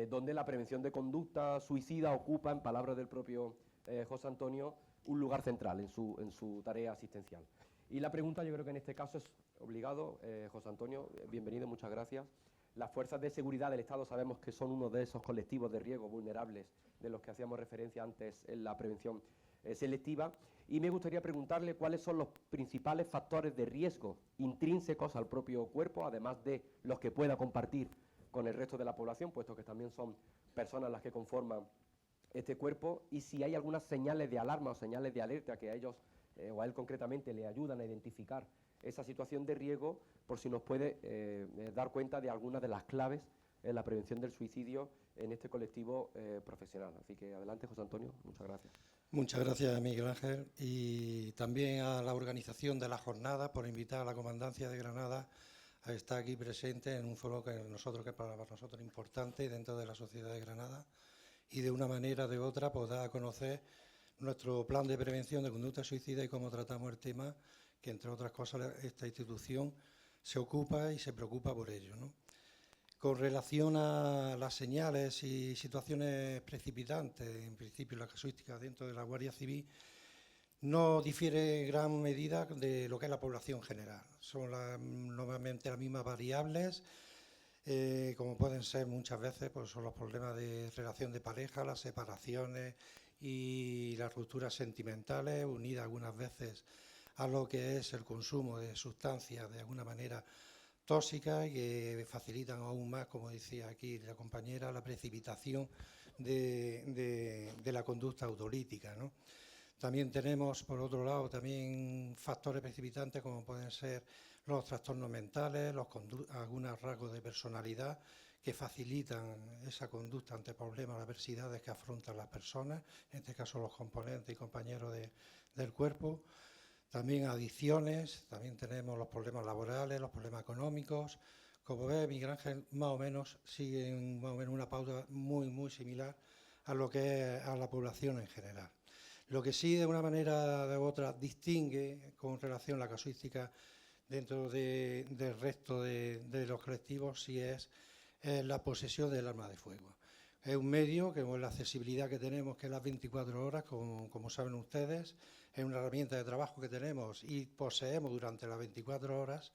donde la prevención de conducta suicida ocupa, en palabras del propio José Antonio, un lugar central en su tarea asistencial. Y la pregunta, yo creo que en este caso es obligado, José Antonio, bienvenido, muchas gracias. Las fuerzas de seguridad del Estado sabemos que son uno de esos colectivos de riesgo vulnerables de los que hacíamos referencia antes en la prevención selectiva, y me gustaría preguntarle cuáles son los principales factores de riesgo intrínsecos al propio cuerpo, además de los que pueda compartir con el resto de la población, puesto que también son personas las que conforman este cuerpo, y si hay algunas señales de alarma o señales de alerta que a ellos o a él concretamente le ayudan a identificar esa situación de riesgo, por si nos puede dar cuenta de algunas de las claves en la prevención del suicidio en este colectivo profesional. Así que adelante, José Antonio, muchas gracias. Muchas gracias, Miguel Ángel, y también a la organización de la jornada por invitar a la Comandancia de Granada a estar aquí presente en un foro que para nosotros es importante dentro de la sociedad de Granada, y de una manera o de otra pues dar a conocer nuestro plan de prevención de conducta suicida y cómo tratamos el tema, que entre otras cosas esta institución se ocupa y se preocupa por ello, ¿no? Con relación a las señales y situaciones precipitantes, en principio la casuística dentro de la Guardia Civil no difiere en gran medida de lo que es la población general. Son normalmente las mismas variables, como pueden ser muchas veces, pues son los problemas de relación de pareja, las separaciones y las rupturas sentimentales, unidas algunas veces a lo que es el consumo de sustancias de alguna manera tóxicas y que facilitan aún más, como decía aquí la compañera, la precipitación de la conducta autolítica, ¿no? También tenemos, por otro lado, también factores precipitantes como pueden ser los trastornos mentales, algunos rasgos de personalidad que facilitan esa conducta ante problemas, adversidades que afrontan las personas, en este caso los componentes y compañeros del cuerpo. También adicciones, también tenemos los problemas laborales, los problemas económicos. Como ve, Miguel Ángel, más o menos siguen una pauta muy, muy similar a lo que es a la población en general. Lo que sí, de una manera u otra, distingue con relación a la casuística dentro del resto de los colectivos, sí es la posesión del arma de fuego. Es un medio que con la accesibilidad que tenemos, que es las 24 horas, como saben ustedes, es una herramienta de trabajo que tenemos y poseemos durante las 24 horas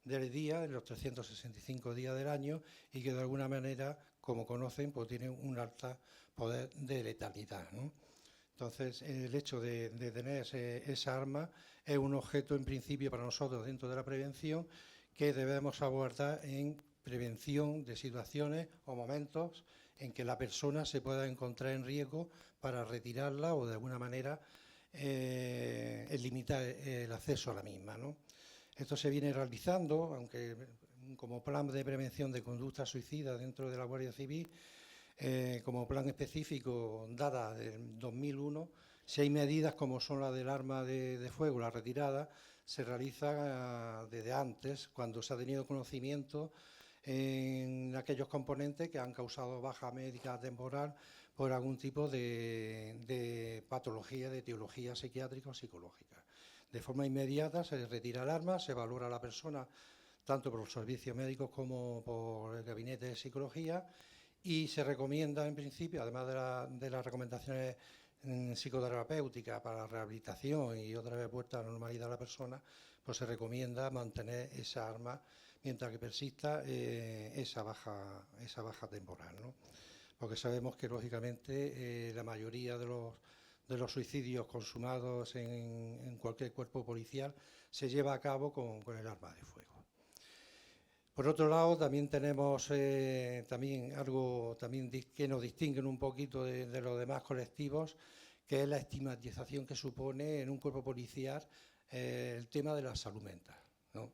del día, en los 365 días del año, y que de alguna manera, como conocen, pues tiene un alto poder de letalidad, ¿no? Entonces, el hecho de tener esa arma es un objeto, en principio, para nosotros dentro de la prevención, que debemos abordar en prevención de situaciones o momentos en que la persona se pueda encontrar en riesgo para retirarla o de alguna manera limitar el acceso a la misma, ¿no? Esto se viene realizando, aunque como plan de prevención de conducta suicida dentro de la Guardia Civil, como plan específico dada del 2001, si hay medidas como son las del arma de fuego, la retirada, se realiza desde antes, cuando se ha tenido conocimiento en aquellos componentes que han causado baja médica temporal por algún tipo de patología, de etiología psiquiátrica o psicológica. De forma inmediata se retira el arma, se valora a la persona tanto por los servicios médicos como por el gabinete de psicología y se recomienda en principio, además de las recomendaciones psicoterapéuticas para la rehabilitación y otra vez vuelta a la normalidad de la persona, pues se recomienda mantener esa arma mientras que persista esa baja temporal, ¿no? Porque sabemos que lógicamente la mayoría de los suicidios consumados en cualquier cuerpo policial se lleva a cabo con el arma de fuego. Por otro lado, también tenemos también algo que nos distingue un poquito de los demás colectivos, que es la estigmatización que supone en un cuerpo policial el tema de la salud mental, ¿no?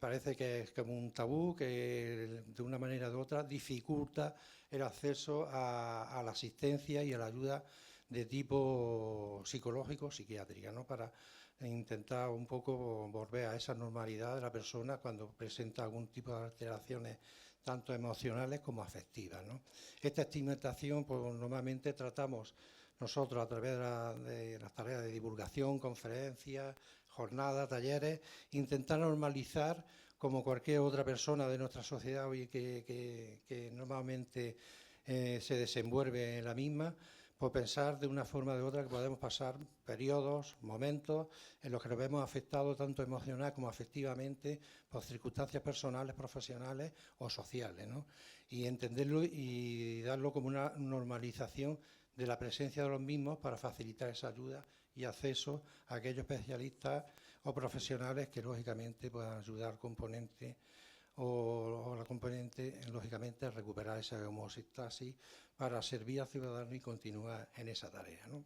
Parece que es como un tabú que de una manera u otra dificulta el acceso a la asistencia y a la ayuda de tipo psicológico, psiquiátrica, ¿no? Para intentar un poco volver a esa normalidad de la persona cuando presenta algún tipo de alteraciones tanto emocionales como afectivas, ¿no? Esta estigmatización, pues normalmente tratamos nosotros a través de las tareas de divulgación, conferencias, jornadas, talleres, intentar normalizar como cualquier otra persona de nuestra sociedad hoy que normalmente se desenvuelve en la misma, por pensar de una forma o de otra que podemos pasar periodos, momentos en los que nos vemos afectados tanto emocional como afectivamente por circunstancias personales, profesionales o sociales, ¿no? Y entenderlo y darlo como una normalización de la presencia de los mismos para facilitar esa ayuda y acceso a aquellos especialistas o profesionales que lógicamente puedan ayudar al componente o la componente, lógicamente, a recuperar esa homeostasis para servir al ciudadano y continuar en esa tarea, ¿no?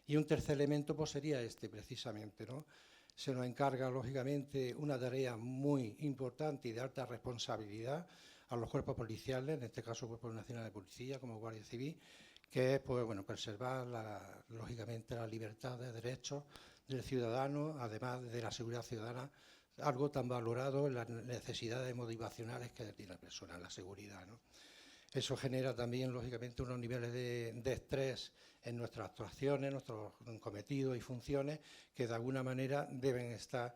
Y un tercer elemento pues sería precisamente, ¿no? Se nos encarga, lógicamente, una tarea muy importante y de alta responsabilidad a los cuerpos policiales, en este caso Cuerpo Nacional de Policía como Guardia Civil, que es pues, bueno, preservar, lógicamente, la libertad de derechos del ciudadano, además de la seguridad ciudadana, algo tan valorado en las necesidades motivacionales que tiene la persona, la seguridad, ¿no? Eso genera también, lógicamente, unos niveles de estrés en nuestras actuaciones, nuestros cometidos y funciones, que de alguna manera deben estar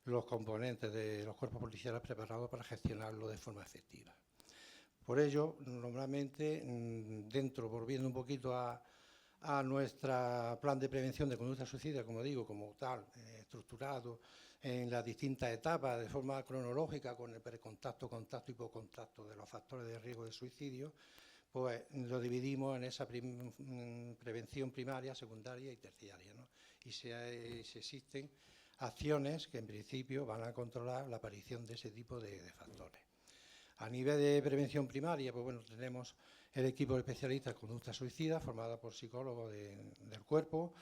los componentes de los cuerpos policiales preparados para gestionarlo de forma efectiva. Por ello, normalmente, volviendo un poquito a nuestro plan de prevención de conducta suicida, como digo, como tal, estructurado en las distintas etapas de forma cronológica con el precontacto, contacto y poscontacto de los factores de riesgo de suicidio, pues lo dividimos en esa prevención primaria, secundaria y terciaria, ¿no? Y se existen acciones que en principio van a controlar la aparición de ese tipo de factores. A nivel de prevención primaria, pues bueno, tenemos el equipo de especialistas en conducta suicida, formada por psicólogos del cuerpo,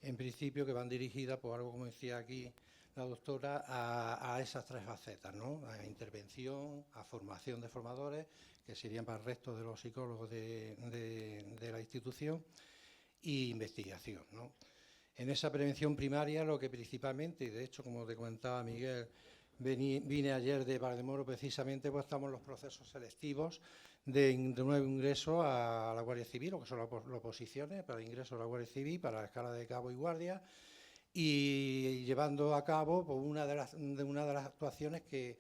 en principio que van dirigidas por algo, como decía aquí la doctora, a esas tres facetas, ¿no? A intervención, a formación de formadores, que serían para el resto de los psicólogos de la institución, y investigación, ¿no? En esa prevención primaria, lo que principalmente, y de hecho, como te comentaba Miguel, vine ayer de Valdemoro precisamente, pues estamos en los procesos selectivos de nuevo ingreso a la Guardia Civil, lo que son las oposiciones para el ingreso a la Guardia Civil, para la escala de cabo y guardia, y llevando a cabo pues, una de las actuaciones que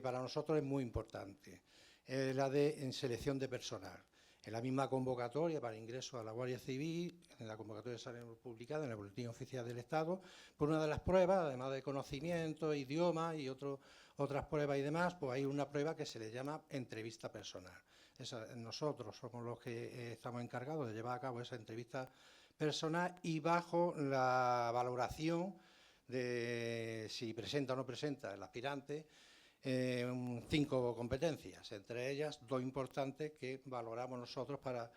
para nosotros es muy importante, la de selección de personal. En la misma convocatoria para ingreso a la Guardia Civil, en la convocatoria sale publicada en el Boletín Oficial del Estado, por una de las pruebas, además de conocimiento, idioma y otras pruebas y demás, pues hay una prueba que se le llama entrevista personal. Nosotros somos los que estamos encargados de llevar a cabo esa entrevista personal y bajo la valoración de si presenta o no presenta el aspirante, 5 competencias, entre ellas 2 importantes que valoramos nosotros para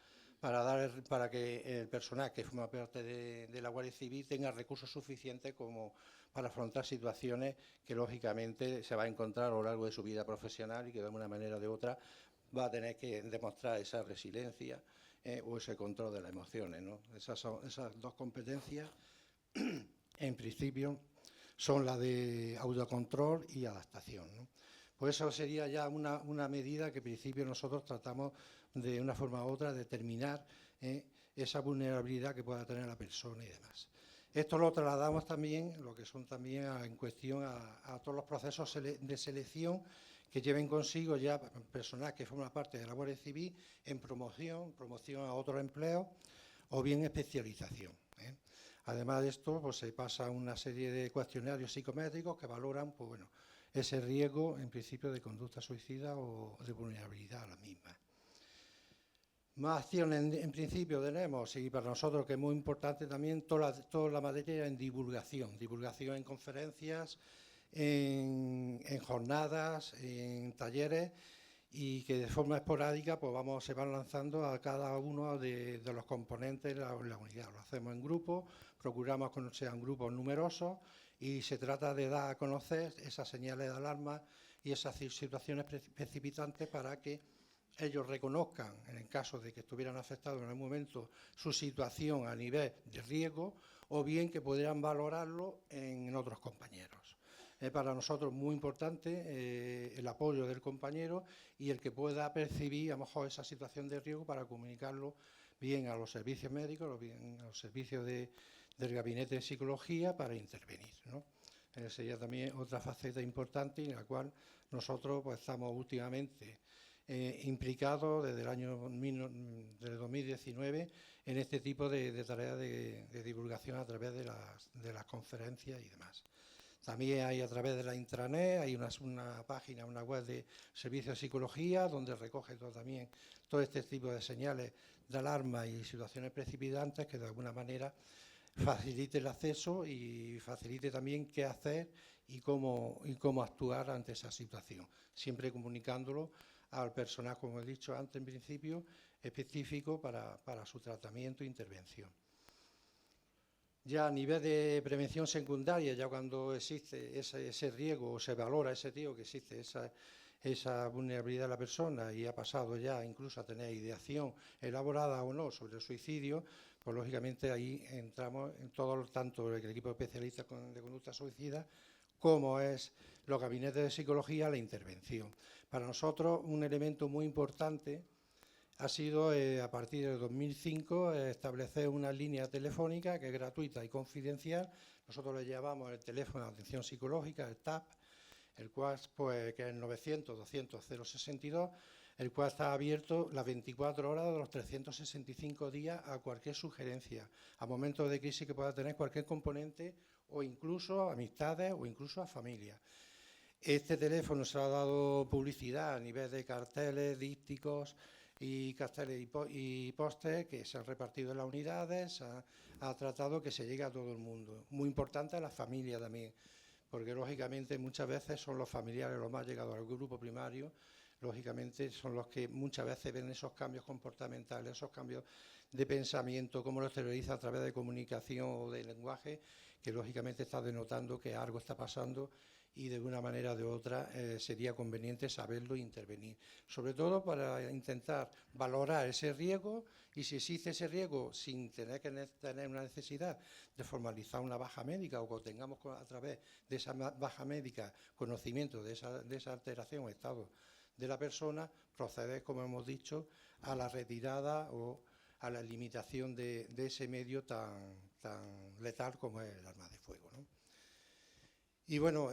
que el personal que forma parte de la Guardia Civil tenga recursos suficientes como para afrontar situaciones que lógicamente se va a encontrar a lo largo de su vida profesional y que de una manera o de otra va a tener que demostrar esa resiliencia o ese control de las emociones, ¿no? Esas 2 competencias, en principio, son la de autocontrol y adaptación, ¿no? Pues eso sería ya una medida que en principio nosotros tratamos de una forma u otra de determinar esa vulnerabilidad que pueda tener la persona y demás. Esto lo trasladamos también, lo que son también en cuestión a todos los procesos de selección que lleven consigo ya personal que forma parte de la Guardia Civil en promoción a otros empleos o bien especialización. Además de esto, pues se pasa una serie de cuestionarios psicométricos que valoran, pues bueno, ese riesgo en principio de conducta suicida o de vulnerabilidad a la misma. Más acciones en principio tenemos, y para nosotros que es muy importante también toda la materia en divulgación en conferencias, en jornadas, en talleres, y que de forma esporádica pues se van lanzando a cada uno de los componentes de la unidad. Lo hacemos en grupos, procuramos que sean grupos numerosos y se trata de dar a conocer esas señales de alarma y esas situaciones precipitantes para que ellos reconozcan, en el caso de que estuvieran afectados en algún momento, su situación a nivel de riesgo o bien que pudieran valorarlo en otros compañeros. Es para nosotros muy importante el apoyo del compañero y el que pueda percibir a lo mejor esa situación de riesgo para comunicarlo bien a los servicios médicos o bien a los servicios del gabinete de psicología para intervenir, ¿no? Sería también otra faceta importante en la cual nosotros pues, estamos últimamente implicados desde el año 2019 en este tipo de tareas de divulgación a través de las conferencias y demás. También hay a través de la intranet, hay una página, una web de servicios de psicología donde recoge también todo este tipo de señales de alarma y situaciones precipitantes que de alguna manera facilite el acceso y facilite también qué hacer y cómo actuar ante esa situación, siempre comunicándolo al personal, como he dicho antes en principio, específico para su tratamiento e intervención. Ya a nivel de prevención secundaria, ya cuando existe ese riesgo o se valora ese riesgo que existe, esa vulnerabilidad de la persona y ha pasado ya incluso a tener ideación elaborada o no sobre el suicidio, pues lógicamente ahí entramos en todo, tanto el equipo especialista de conducta suicida como es los gabinetes de psicología, la intervención. Para nosotros un elemento muy importante ha sido, a partir del 2005, establecer una línea telefónica que es gratuita y confidencial. Nosotros le llamamos el teléfono de atención psicológica, el TAP, el cual, pues, que es el 900-200-062, el cual está abierto las 24 horas de los 365 días a cualquier sugerencia, a momentos de crisis que pueda tener cualquier componente o incluso amistades o incluso a familia. Este teléfono se ha dado publicidad a nivel de carteles, dípticos y carteles y pósteres que se han repartido en las unidades, ha tratado que se llegue a todo el mundo. Muy importante a la familia también, porque lógicamente muchas veces son los familiares los más llegados al grupo primario, lógicamente son los que muchas veces ven esos cambios comportamentales, esos cambios de pensamiento, cómo los exterioriza a través de comunicación o de lenguaje, que lógicamente está denotando que algo está pasando y de una manera o de otra sería conveniente saberlo e intervenir. Sobre todo para intentar valorar ese riesgo y si existe ese riesgo sin tener que tener una necesidad de formalizar una baja médica o que tengamos a través de esa baja médica conocimiento de esa alteración o estado de la persona, proceder, como hemos dicho, a la retirada o a la limitación de ese medio tan letal como es el arma de fuego, ¿no? Y bueno,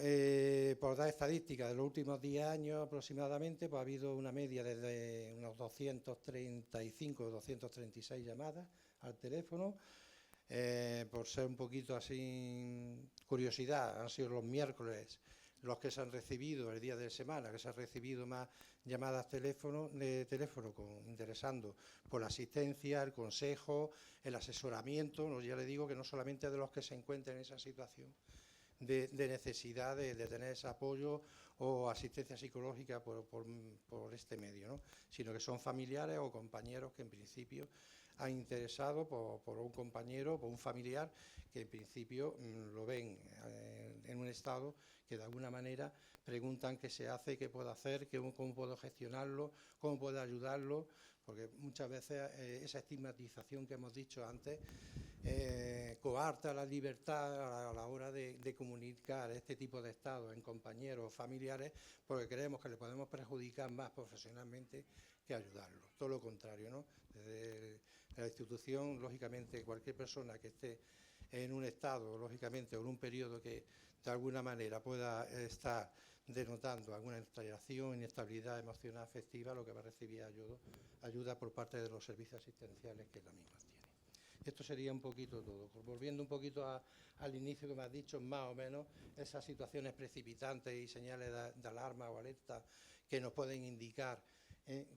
por dar estadísticas, de los últimos 10 años aproximadamente, pues ha habido una media desde unos 235 o 236 llamadas al teléfono. Por ser un poquito así, curiosidad, han sido los miércoles los que se han recibido, el día de semana, que se han recibido más llamadas de teléfono interesando por la asistencia, el consejo, el asesoramiento. ¿No? Ya le digo que no solamente de los que se encuentran en esa situación de necesidad de tener ese apoyo o asistencia psicológica por este medio, ¿no? Sino que son familiares o compañeros que en principio han interesado por un compañero, por un familiar, que en principio lo ven en un estado que de alguna manera preguntan qué se hace, qué puedo hacer, cómo puedo gestionarlo, cómo puedo ayudarlo, porque muchas veces esa estigmatización que hemos dicho antes coarta la libertad a la hora de comunicar este tipo de estados en compañeros o familiares, porque creemos que le podemos perjudicar más profesionalmente que ayudarlo. Todo lo contrario, ¿no? Desde la institución, lógicamente, cualquier persona que esté en un estado, lógicamente, o en un periodo que de alguna manera pueda estar denotando alguna alteración, inestabilidad emocional afectiva, lo que va a recibir ayuda por parte de los servicios asistenciales que la misma tiene. Esto sería un poquito todo. Volviendo un poquito al inicio que me has dicho, más o menos, esas situaciones precipitantes y señales de alarma o alerta que nos pueden indicar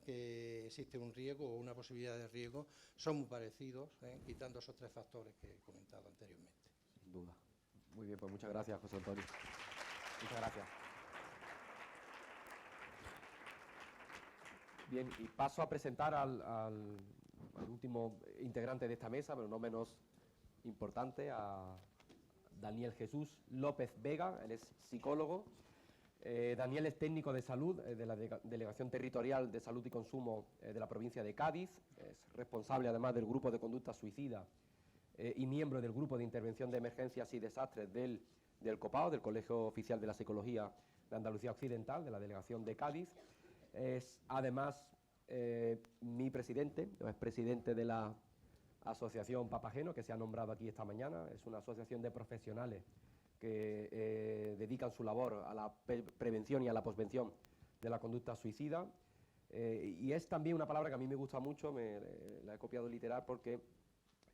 que existe un riesgo o una posibilidad de riesgo, son muy parecidos, quitando esos 3 factores que he comentado anteriormente. Sin duda. Muy bien, pues muchas gracias, José Antonio. Muchas gracias. Bien, y paso a presentar al último integrante de esta mesa, pero no menos importante, a Daniel Jesús López Vega. Él es psicólogo. Daniel es técnico de salud de la Delegación Territorial de Salud y Consumo de la provincia de Cádiz. Es responsable, además, del Grupo de Conducta Suicida y miembro del Grupo de Intervención de Emergencias y Desastres del COPAO, del Colegio Oficial de la Psicología de Andalucía Occidental, de la Delegación de Cádiz. Es, además, mi presidente, es presidente de la Asociación Papageno, que se ha nombrado aquí esta mañana. Es una asociación de profesionales que dedican su labor a la prevención y a la posvención de la conducta suicida. Y es también una palabra que a mí me gusta mucho, la he copiado literal porque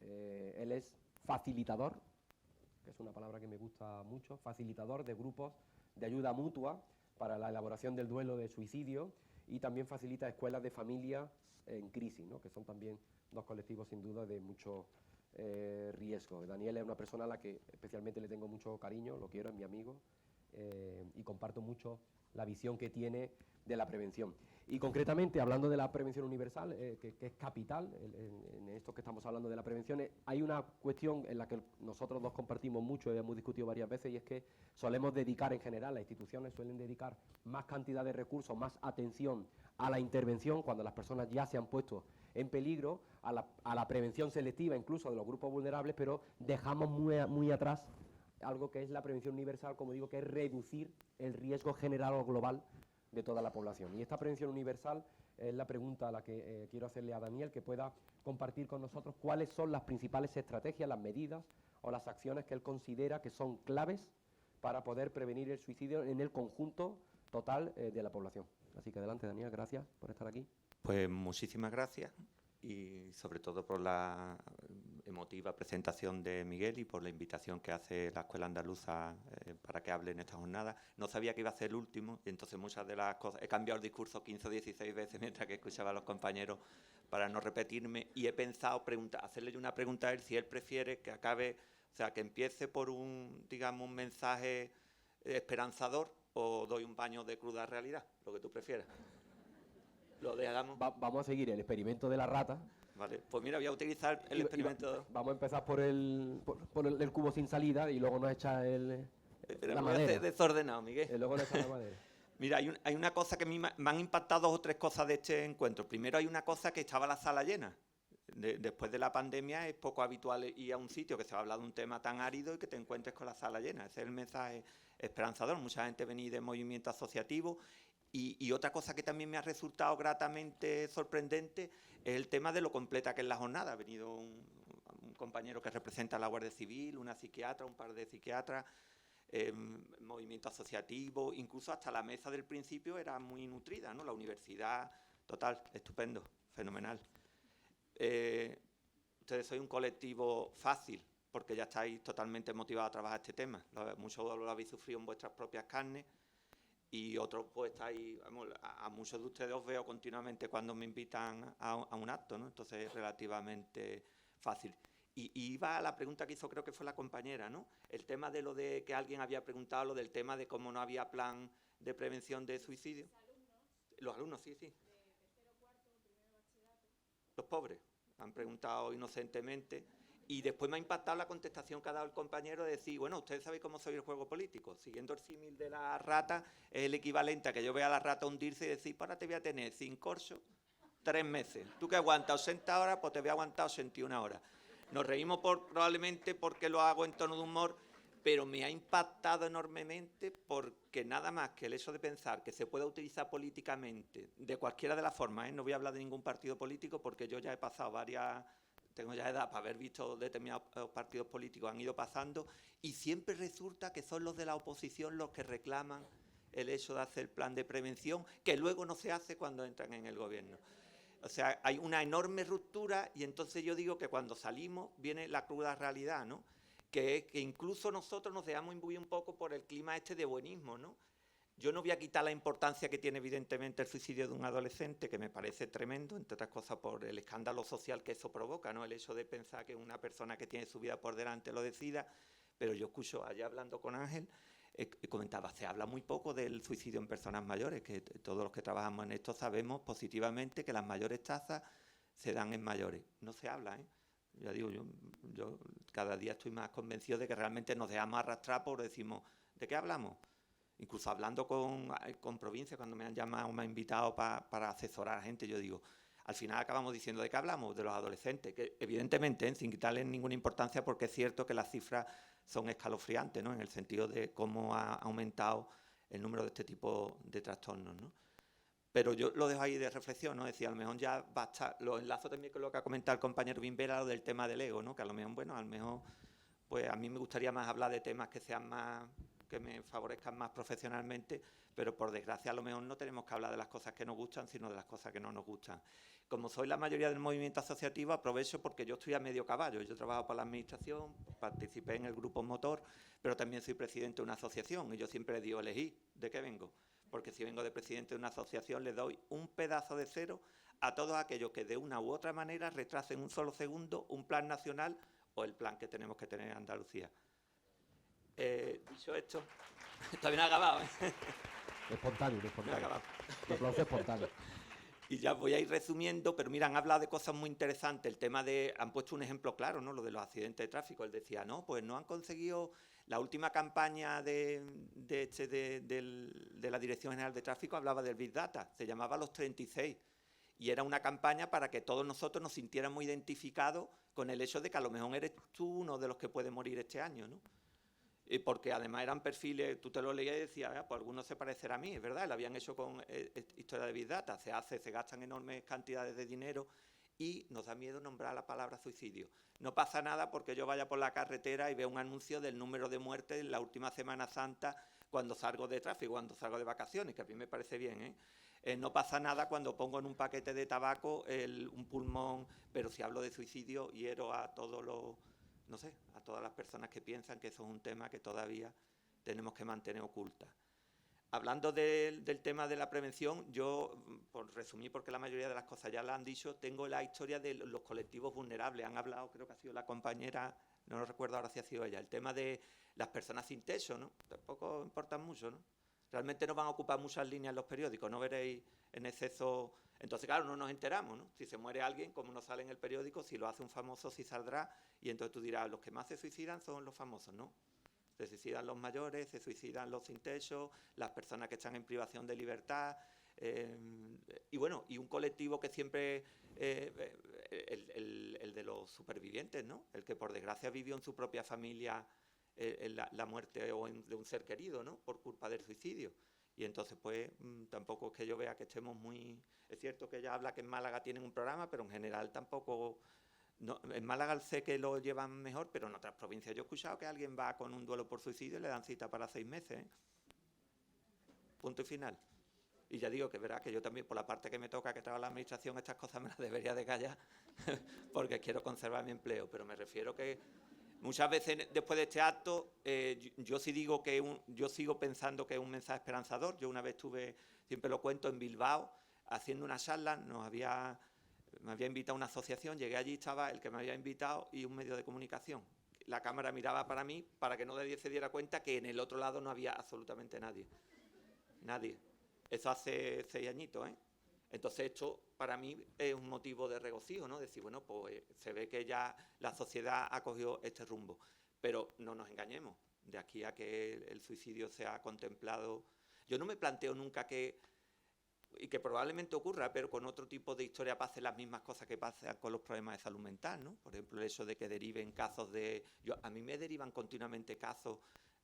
él es facilitador, que es una palabra que me gusta mucho, facilitador de grupos de ayuda mutua para la elaboración del duelo de suicidio, y también facilita escuelas de familia en crisis, ¿no?, que son también 2 colectivos sin duda de mucho riesgo. Daniel es una persona a la que especialmente le tengo mucho cariño, lo quiero, es mi amigo, y comparto mucho la visión que tiene de la prevención. Y concretamente, hablando de la prevención universal, que es capital en esto que estamos hablando de la prevención, hay una cuestión en la que nosotros 2 compartimos mucho y hemos discutido varias veces, y es que solemos dedicar, en general, las instituciones suelen dedicar más cantidad de recursos, más atención a la intervención cuando las personas ya se han puesto en peligro, a la prevención selectiva incluso de los grupos vulnerables, pero dejamos muy atrás algo que es la prevención universal, como digo, que es reducir el riesgo general o global de toda la población. Y esta prevención universal es la pregunta a la que quiero hacerle a Daniel, que pueda compartir con nosotros cuáles son las principales estrategias, las medidas o las acciones que él considera que son claves para poder prevenir el suicidio en el conjunto total de la población. Así que adelante, Daniel, gracias por estar aquí. Pues muchísimas gracias, y sobre todo por la emotiva presentación de Miguel y por la invitación que hace la Escuela Andaluza para que hable en esta jornada. No sabía que iba a ser el último, y entonces muchas de las cosas... He cambiado el discurso 15 o 16 veces mientras que escuchaba a los compañeros para no repetirme, y he pensado hacerle una pregunta a él, si él prefiere que acabe, o sea, que empiece por un mensaje esperanzador, o doy un baño de cruda realidad, lo que tú prefieras. Lo dejamos. Vamos a seguir el experimento de la rata. Vale, pues mira, voy a utilizar el experimento. Vamos a empezar por el cubo sin salida y luego nos echa la madera. Desordenado, Miguel. Y luego nos echa la madera. Mira, hay una cosa que a mí me han impactado 2 o 3 cosas de este encuentro. Primero, hay una cosa que estaba la sala llena. Después de la pandemia es poco habitual ir a un sitio que se va a hablar de un tema tan árido y que te encuentres con la sala llena. Ese es el mensaje esperanzador. Mucha gente venía de movimiento asociativo. Y otra cosa que también me ha resultado gratamente sorprendente es el tema de lo completa que es la jornada. Ha venido un compañero que representa a la Guardia Civil, una psiquiatra, un par de psiquiatras, movimiento asociativo, incluso hasta la mesa del principio era muy nutrida, ¿no? La universidad, total, estupendo, fenomenal. Ustedes sois un colectivo fácil, porque ya estáis totalmente motivados a trabajar este tema. Muchos lo habéis sufrido en vuestras propias carnes, y otros pues estáis, vamos, a muchos de ustedes os veo continuamente cuando me invitan a un acto, ¿no? Entonces es relativamente fácil. Y iba a la pregunta que hizo, creo que fue la compañera, ¿no? El tema de lo de que alguien había preguntado, lo del tema de cómo no había plan de prevención de suicidio. Los alumnos, sí. De tercero, cuarto, primero bachillerato. Los pobres han preguntado inocentemente. Y después me ha impactado la contestación que ha dado el compañero de decir, bueno, ustedes saben cómo soy el juego político. Siguiendo el símil de la rata, es el equivalente a que yo vea a la rata hundirse y decir, para te voy a tener sin corcho 3 meses. Tú que aguantas 80 horas, pues te voy a aguantar 81 horas. Nos reímos probablemente porque lo hago en tono de humor, pero me ha impactado enormemente porque nada más que el hecho de pensar que se pueda utilizar políticamente, de cualquiera de las formas, no voy a hablar de ningún partido político porque yo ya he pasado tengo ya edad para haber visto determinados partidos políticos, han ido pasando, y siempre resulta que son los de la oposición los que reclaman el hecho de hacer plan de prevención, que luego no se hace cuando entran en el gobierno. O sea, hay una enorme ruptura y entonces yo digo que cuando salimos viene la cruda realidad, ¿no? Que incluso nosotros nos dejamos imbuir un poco por el clima este de buenismo, ¿no? Yo no voy a quitar la importancia que tiene evidentemente el suicidio de un adolescente, que me parece tremendo, entre otras cosas por el escándalo social que eso provoca, ¿no? El hecho de pensar que una persona que tiene su vida por delante lo decida, pero yo escucho allá hablando con Ángel, comentaba, se habla muy poco del suicidio en personas mayores, que todos los que trabajamos en esto sabemos positivamente que las mayores tasas se dan en mayores. No se habla, ¿eh? Ya digo, yo cada día estoy más convencido de que realmente nos dejamos arrastrar por decimos, ¿de qué hablamos? Incluso hablando con provincias, cuando me han llamado o me han invitado para asesorar a gente, yo digo, al final acabamos diciendo, ¿de qué hablamos? De los adolescentes, que evidentemente, sin quitarles ninguna importancia, porque es cierto que las cifras son escalofriantes, ¿no? En el sentido de cómo ha aumentado el número de este tipo de trastornos, ¿no? Pero yo lo dejo ahí de reflexión, ¿no? Es decir, a lo mejor ya basta, lo enlazo también con lo que ha comentado el compañero Bimbera, lo del tema del ego, ¿no? Que a lo mejor, bueno, a lo mejor, pues a mí me gustaría más hablar de temas que sean más, que me favorezcan más profesionalmente, pero por desgracia a lo mejor no tenemos que hablar de las cosas que nos gustan, sino de las cosas que no nos gustan. Como soy la mayoría del movimiento asociativo, aprovecho porque yo estoy a medio caballo. Yo trabajo para la administración, participé en el grupo motor, pero también soy presidente de una asociación y yo siempre digo, elegí de qué vengo. Porque si vengo de presidente de una asociación, le doy un pedazo de cero a todos aquellos que de una u otra manera retrasen un solo segundo un plan nacional o el plan que tenemos que tener en Andalucía. Dicho esto, todavía no ha acabado, ¿eh? Espontáneo, espontáneo. Un aplauso espontáneo. Y ya voy a ir resumiendo, pero mira, han hablado de cosas muy interesantes. El tema de, han puesto un ejemplo claro, ¿no? Lo de los accidentes de tráfico. Él decía, no, pues no han conseguido la última campaña de la Dirección General de Tráfico, hablaba del Big Data, se llamaba Los 36. Y era una campaña para que todos nosotros nos sintiéramos identificados con el hecho de que a lo mejor eres tú uno de los que puede morir este año, ¿no? Porque además eran perfiles, tú te lo leías y decías, pues algunos se parecerán a mí, es verdad, lo habían hecho con historia de Big Data, se gastan enormes cantidades de dinero y nos da miedo nombrar la palabra suicidio. No pasa nada porque yo vaya por la carretera y veo un anuncio del número de muertes en la última Semana Santa cuando salgo de tráfico, cuando salgo de vacaciones, que a mí me parece bien, ¿eh? No pasa nada cuando pongo en un paquete de tabaco un pulmón, pero si hablo de suicidio hiero a todos los... no sé, a todas las personas que piensan que eso es un tema que todavía tenemos que mantener oculta. Hablando del tema de la prevención, yo, por resumir, porque la mayoría de las cosas ya la han dicho, tengo la historia de los colectivos vulnerables. Han hablado, creo que ha sido la compañera, no lo recuerdo ahora si ha sido ella, el tema de las personas sin techo, ¿no? Tampoco importan mucho, ¿no? Realmente no van a ocupar muchas líneas en los periódicos, no veréis en exceso... Entonces, claro, no nos enteramos, ¿no? Si se muere alguien, como no sale en el periódico, si lo hace un famoso, sí saldrá, y entonces tú dirás, los que más se suicidan son los famosos, ¿no? Se suicidan los mayores, se suicidan los sin techo, las personas que están en privación de libertad, y bueno, y un colectivo que siempre, el de los supervivientes, ¿no? El que por desgracia vivió en su propia familia la muerte de un ser querido, ¿no? Por culpa del suicidio. Y entonces, pues, tampoco es que yo vea que estemos muy... Es cierto que ella habla que en Málaga tienen un programa, pero en general tampoco... No, en Málaga sé que lo llevan mejor, pero en otras provincias yo he escuchado que alguien va con un duelo por suicidio y le dan cita para 6 meses, ¿eh? Punto y final. Y ya digo que verá que yo también, por la parte que me toca, que trabajo en la administración, estas cosas me las debería de callar, porque quiero conservar mi empleo, pero me refiero que... Muchas veces después de este acto, yo sí digo que yo sigo pensando que es un mensaje esperanzador. Yo una vez estuve, siempre lo cuento, en Bilbao, haciendo una charla, me había invitado a una asociación, llegué allí, estaba el que me había invitado y un medio de comunicación. La cámara miraba para mí para que nadie se diera cuenta que en el otro lado no había absolutamente nadie. Nadie. Eso hace 6 añitos, ¿eh? Entonces esto para mí es un motivo de regocijo, ¿no? Decir, bueno, pues se ve que ya la sociedad ha cogido este rumbo. Pero no nos engañemos, de aquí a que el suicidio sea contemplado... Yo no me planteo nunca y que probablemente ocurra, pero con otro tipo de historia pasen las mismas cosas que pasan con los problemas de salud mental, ¿no? Por ejemplo, el hecho de que deriven casos de... a mí me derivan continuamente casos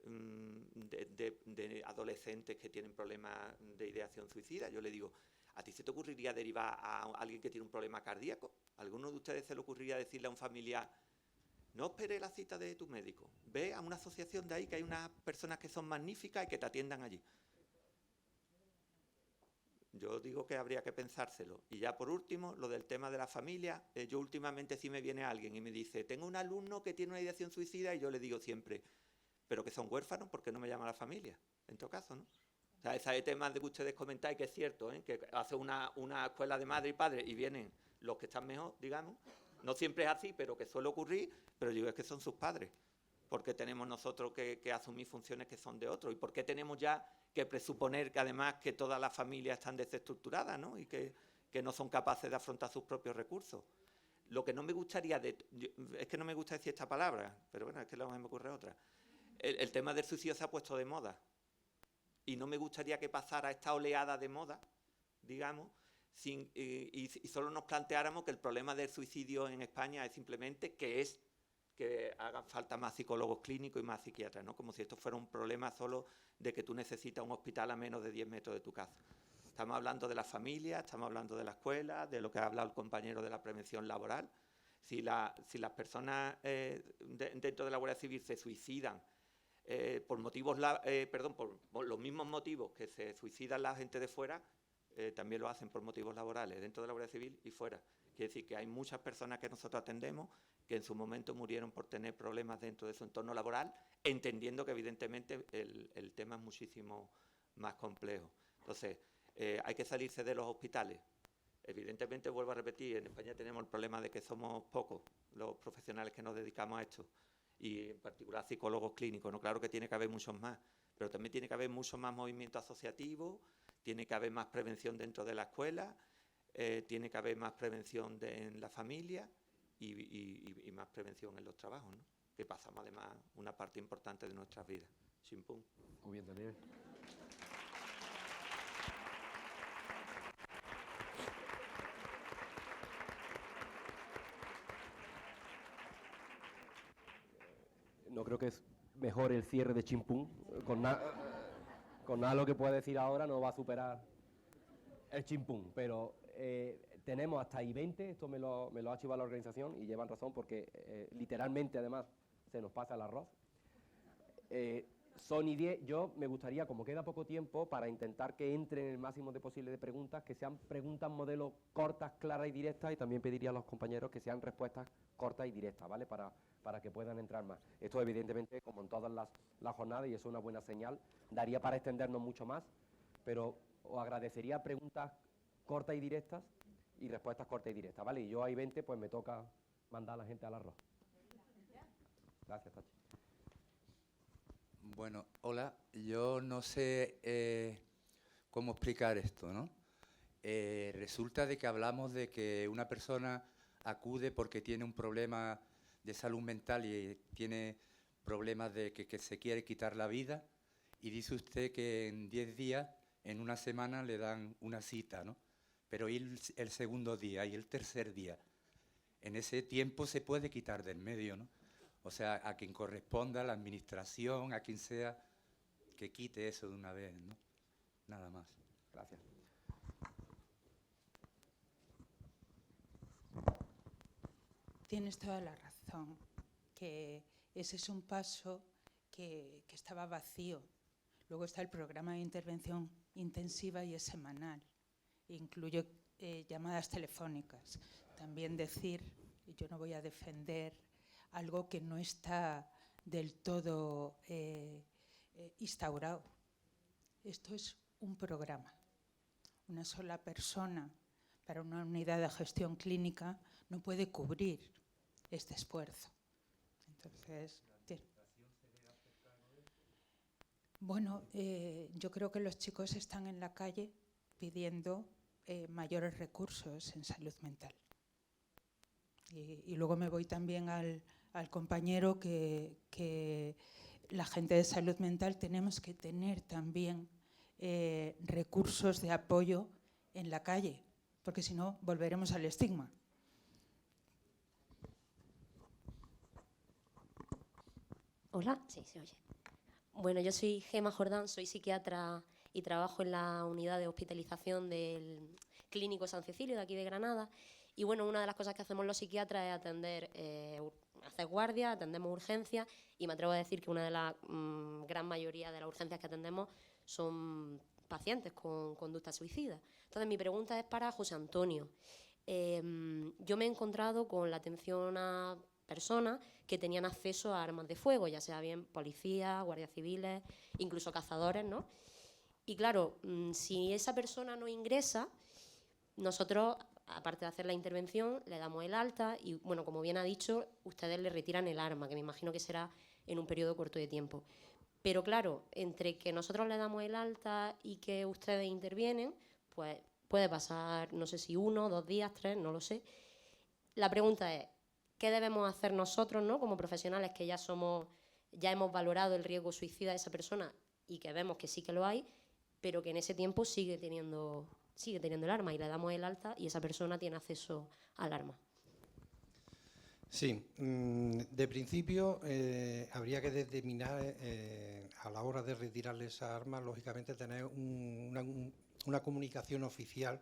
de adolescentes que tienen problemas de ideación suicida. Yo le digo... ¿A ti se te ocurriría derivar a alguien que tiene un problema cardíaco? ¿A alguno de ustedes se le ocurriría decirle a un familiar, no espere la cita de tu médico, ve a una asociación de ahí que hay unas personas que son magníficas y que te atiendan allí? Yo digo que habría que pensárselo. Y ya por último, lo del tema de la familia. Yo últimamente si me viene alguien y me dice, tengo un alumno que tiene una ideación suicida, y yo le digo siempre, pero que son huérfanos, ¿por qué no me llama la familia? En todo caso, ¿no? O sea, ese tema de que ustedes comentáis, que es cierto, ¿eh? Que hace una escuela de madre y padre y vienen los que están mejor, digamos. No siempre es así, pero que suele ocurrir, pero digo, es que son sus padres. ¿Por qué tenemos nosotros que asumir funciones que son de otros? ¿Y por qué tenemos ya que presuponer que además que todas las familias están desestructuradas, ¿no? Y que no son capaces de afrontar sus propios recursos? Lo que no me gustaría, es que no me gusta decir esta palabra, pero bueno, es que luego me ocurre otra. El tema del suicidio se ha puesto de moda. Y no me gustaría que pasara esta oleada de moda, digamos, y solo nos planteáramos que el problema del suicidio en España es simplemente que hagan falta más psicólogos clínicos y más psiquiatras, ¿no? Como si esto fuera un problema solo de que tú necesitas un hospital a menos de 10 metros de tu casa. Estamos hablando de la familia, estamos hablando de la escuela, de lo que ha hablado el compañero de la prevención laboral. Si las personas dentro de la Guardia Civil se suicidan por motivos, por los mismos motivos que se suicidan la gente de fuera, también lo hacen por motivos laborales, dentro de la Guardia Civil y fuera. Quiere decir que hay muchas personas que nosotros atendemos que en su momento murieron por tener problemas dentro de su entorno laboral, entendiendo que evidentemente el tema es muchísimo más complejo. Entonces, hay que salirse de los hospitales. Evidentemente, vuelvo a repetir, en España tenemos el problema de que somos pocos los profesionales que nos dedicamos a esto, y en particular psicólogos clínicos, ¿no? Claro que tiene que haber muchos más, pero también tiene que haber mucho más movimiento asociativo, tiene que haber más prevención dentro de la escuela, tiene que haber más prevención en la familia y más prevención en los trabajos, ¿no? Que pasamos además una parte importante de nuestras vidas. Chimpún. Muy bien, Daniel. No creo que es mejor el cierre de Chimpún. Con nada lo que pueda decir ahora no va a superar el Chimpún, pero tenemos hasta I-20, esto me lo ha archivado la organización y llevan razón porque literalmente además se nos pasa el arroz. Son I-10, yo me gustaría, como queda poco tiempo, para intentar que entren el máximo de posible de preguntas, que sean preguntas modelo cortas, claras y directas, y también pediría a los compañeros que sean respuestas cortas y directas, ¿vale? Para que puedan entrar más. Esto evidentemente, como en todas las jornadas, y eso es una buena señal, daría para extendernos mucho más, pero os agradecería preguntas cortas y directas y respuestas cortas y directas, ¿vale? Y yo a I-20, pues me toca mandar a la gente al arroz. Gracias, Tachi. Bueno, hola, yo no sé cómo explicar esto, ¿no? Resulta de que hablamos de que una persona acude porque tiene un problema de salud mental y tiene problemas de que se quiere quitar la vida, y dice usted que en 10 días, en una semana, le dan una cita, ¿no? Pero ¿y el segundo día y el tercer día? En ese tiempo se puede quitar del medio, ¿no? O sea, a quien corresponda, a la administración, a quien sea, que quite eso de una vez, ¿no? Nada más. Gracias. Tienes toda la razón, que ese es un paso que estaba vacío. Luego está el programa de intervención intensiva y es semanal. Incluye llamadas telefónicas. También decir, y yo no voy a defender algo que no está del todo instaurado. Esto es un programa. Una sola persona para una unidad de gestión clínica no puede cubrir este esfuerzo. Entonces, bueno, yo creo que los chicos están en la calle pidiendo mayores recursos en salud mental. Y luego me voy también al compañero que la gente de salud mental tenemos que tener también recursos de apoyo en la calle, porque si no volveremos al estigma. Hola, sí, se oye. Bueno, yo soy Gema Jordán, soy psiquiatra y trabajo en la unidad de hospitalización del Clínico San Cecilio de aquí de Granada. Y bueno, una de las cosas que hacemos los psiquiatras es atender, hacer guardia, atendemos urgencias, y me atrevo a decir que una de la gran mayoría de las urgencias que atendemos son pacientes con conducta suicida. Entonces, mi pregunta es para José Antonio. Yo me he encontrado con la atención a personas que tenían acceso a armas de fuego, ya sea bien policías, guardias civiles, incluso cazadores, ¿no? Y claro, si esa persona no ingresa, nosotros, aparte de hacer la intervención, le damos el alta y, bueno, como bien ha dicho, ustedes le retiran el arma, que me imagino que será en un periodo corto de tiempo. Pero claro, entre que nosotros le damos el alta y que ustedes intervienen, pues puede pasar, no sé si 1, 2 días, 3, no lo sé. La pregunta es, ¿qué debemos hacer nosotros, ¿no?, como profesionales que ya hemos valorado el riesgo suicida de esa persona y que vemos que sí que lo hay, pero que en ese tiempo sigue teniendo el arma, y le damos el alta y esa persona tiene acceso al arma? Sí, de principio habría que determinar a la hora de retirarle esa arma, lógicamente tener una comunicación oficial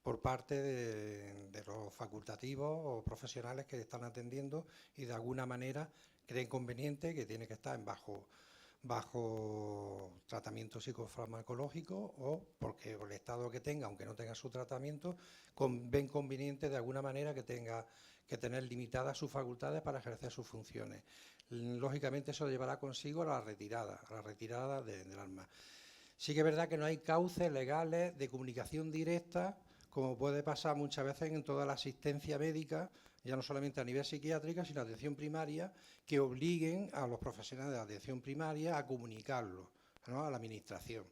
por parte de los facultativos o profesionales que están atendiendo y de alguna manera creen conveniente que tiene que estar bajo tratamiento psicofarmacológico, o porque el estado que tenga, aunque no tenga su tratamiento, ven conveniente de alguna manera que tenga que tener limitadas sus facultades para ejercer sus funciones. Lógicamente eso llevará consigo a la retirada del arma. Sí que es verdad que no hay cauces legales de comunicación directa, como puede pasar muchas veces en toda la asistencia médica, ya no solamente a nivel psiquiátrica, sino atención primaria, que obliguen a los profesionales de atención primaria a comunicarlo, ¿no?, a la administración.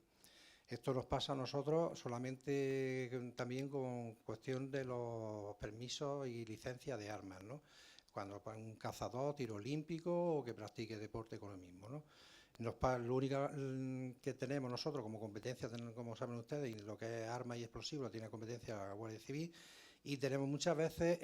Esto nos pasa a nosotros solamente también con cuestión de los permisos y licencias de armas, ¿no?, cuando un cazador, tiro olímpico o que practique deporte con lo mismo, ¿no? Lo único que tenemos nosotros como competencia, como saben ustedes, y lo que es armas y explosivos tiene competencia la Guardia Civil, y tenemos muchas veces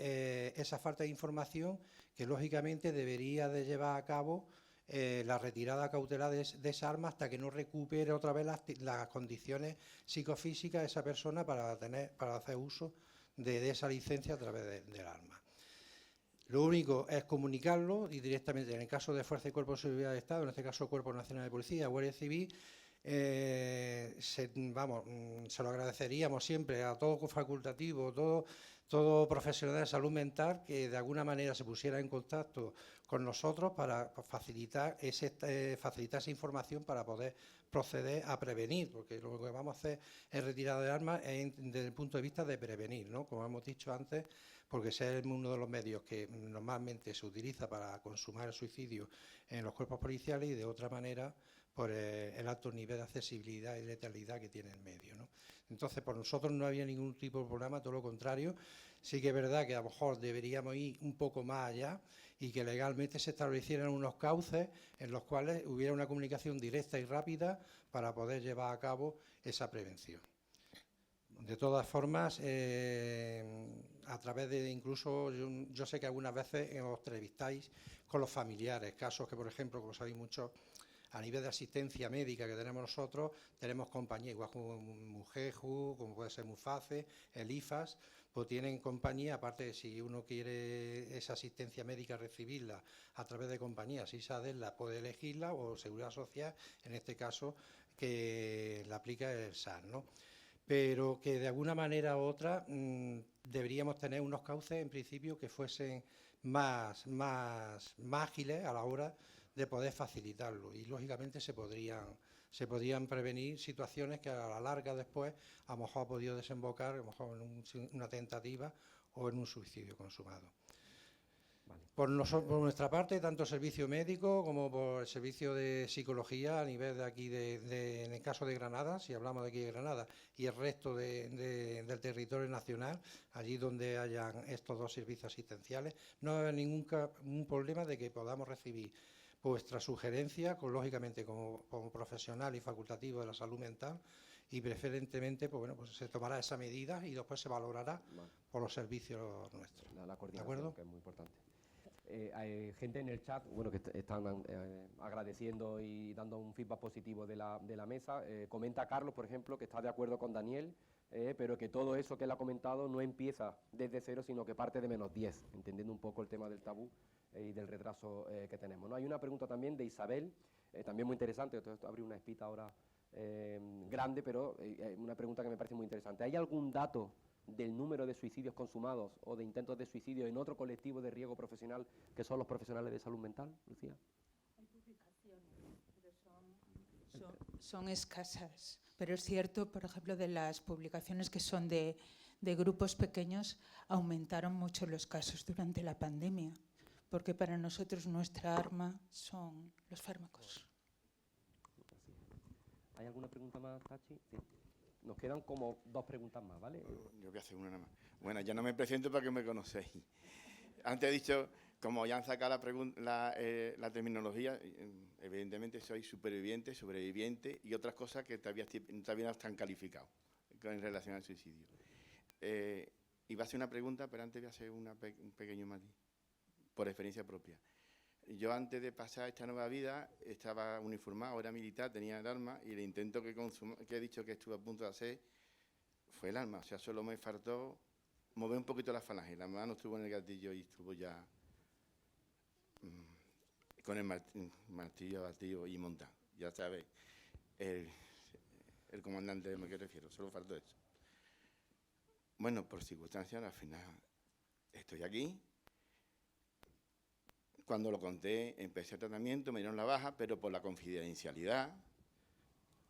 esa falta de información que lógicamente debería de llevar a cabo la retirada cautelar de esa arma hasta que no recupere otra vez las condiciones psicofísicas de esa persona para hacer uso de esa licencia a través del arma. Lo único es comunicarlo y directamente, en el caso de Fuerza y Cuerpo de Seguridad del Estado, en este caso Cuerpo Nacional de Policía, Guardia Civil, se lo agradeceríamos siempre a todo facultativo, todo profesional de salud mental que de alguna manera se pusiera en contacto con nosotros para facilitar esa información para poder proceder a prevenir, porque lo que vamos a hacer en retirada de armas es desde el punto de vista de prevenir, ¿no?, como hemos dicho antes, porque ese es uno de los medios que normalmente se utiliza para consumar el suicidio en los cuerpos policiales, y de otra manera por el alto nivel de accesibilidad y letalidad que tiene el medio, ¿no? Entonces, por nosotros no había ningún tipo de problema, todo lo contrario. Sí que es verdad que a lo mejor deberíamos ir un poco más allá y que legalmente se establecieran unos cauces en los cuales hubiera una comunicación directa y rápida para poder llevar a cabo esa prevención. De todas formas, a través de incluso, yo sé que algunas veces os entrevistáis con los familiares, casos que, por ejemplo, como sabéis mucho, a nivel de asistencia médica que tenemos nosotros, tenemos compañía, igual como Mujeju, como puede ser Muface, el IFAS, pues tienen compañía, aparte de si uno quiere esa asistencia médica recibirla a través de compañías, ISADES puede elegirla, o Seguridad Social, en este caso, que la aplica el SAR, ¿no? Pero que de alguna manera u otra deberíamos tener unos cauces, en principio, que fuesen más ágiles a la hora de poder facilitarlo, y lógicamente se podrían prevenir situaciones que a la larga después a lo mejor ha podido desembocar a lo mejor en una tentativa o en un suicidio consumado. Vale. Por nuestra parte, tanto el servicio médico como por el servicio de psicología a nivel de aquí, en el caso de Granada, si hablamos de aquí de Granada, y el resto del territorio nacional, allí donde hayan estos dos servicios asistenciales, no va a haber ningún problema de que podamos recibir vuestra sugerencia, lógicamente como profesional y facultativo de la salud mental, y preferentemente pues se tomará esa medida y después se valorará por los servicios nuestros. La coordinación, ¿de acuerdo? Que es muy importante. Hay gente en el chat, bueno, que están agradeciendo y dando un feedback positivo de la mesa. Comenta Carlos, por ejemplo, que está de acuerdo con Daniel, pero que todo eso que él ha comentado no empieza desde cero, sino que parte de -10, entendiendo un poco el tema del tabú y del retraso que tenemos, ¿no? Hay una pregunta también de Isabel, también muy interesante, entonces abrí una espita ahora grande, pero una pregunta que me parece muy interesante. ¿Hay algún dato del número de suicidios consumados o de intentos de suicidio en otro colectivo de riesgo profesional que son los profesionales de salud mental, Lucía? Hay publicaciones, pero son escasas. Pero es cierto, por ejemplo, de las publicaciones que son de grupos pequeños, aumentaron mucho los casos durante la pandemia, porque para nosotros nuestra arma son los fármacos. ¿Hay alguna pregunta más, Tachi? Sí. Nos quedan como 2 preguntas más, ¿vale? Yo voy a hacer una nada más. Bueno, ya no me presento para que me conocéis. Antes he dicho, como ya han sacado la terminología, evidentemente soy superviviente, sobreviviente y otras cosas que todavía no están calificados en relación al suicidio. Iba a hacer una pregunta, pero antes voy a hacer un pequeño matiz, por experiencia propia. Yo antes de pasar esta nueva vida estaba uniformado, era militar, tenía el arma y el intento que he dicho que estuve a punto de hacer fue el arma. O sea, solo me faltó mover un poquito la falange. La mano estuvo en el gatillo y estuvo ya con el martillo batido y montado. Ya sabéis, el comandante de me que refiero, solo faltó eso. Bueno, por circunstancias, al final estoy aquí. Cuando lo conté, empecé el tratamiento, me dieron la baja, pero por la confidencialidad.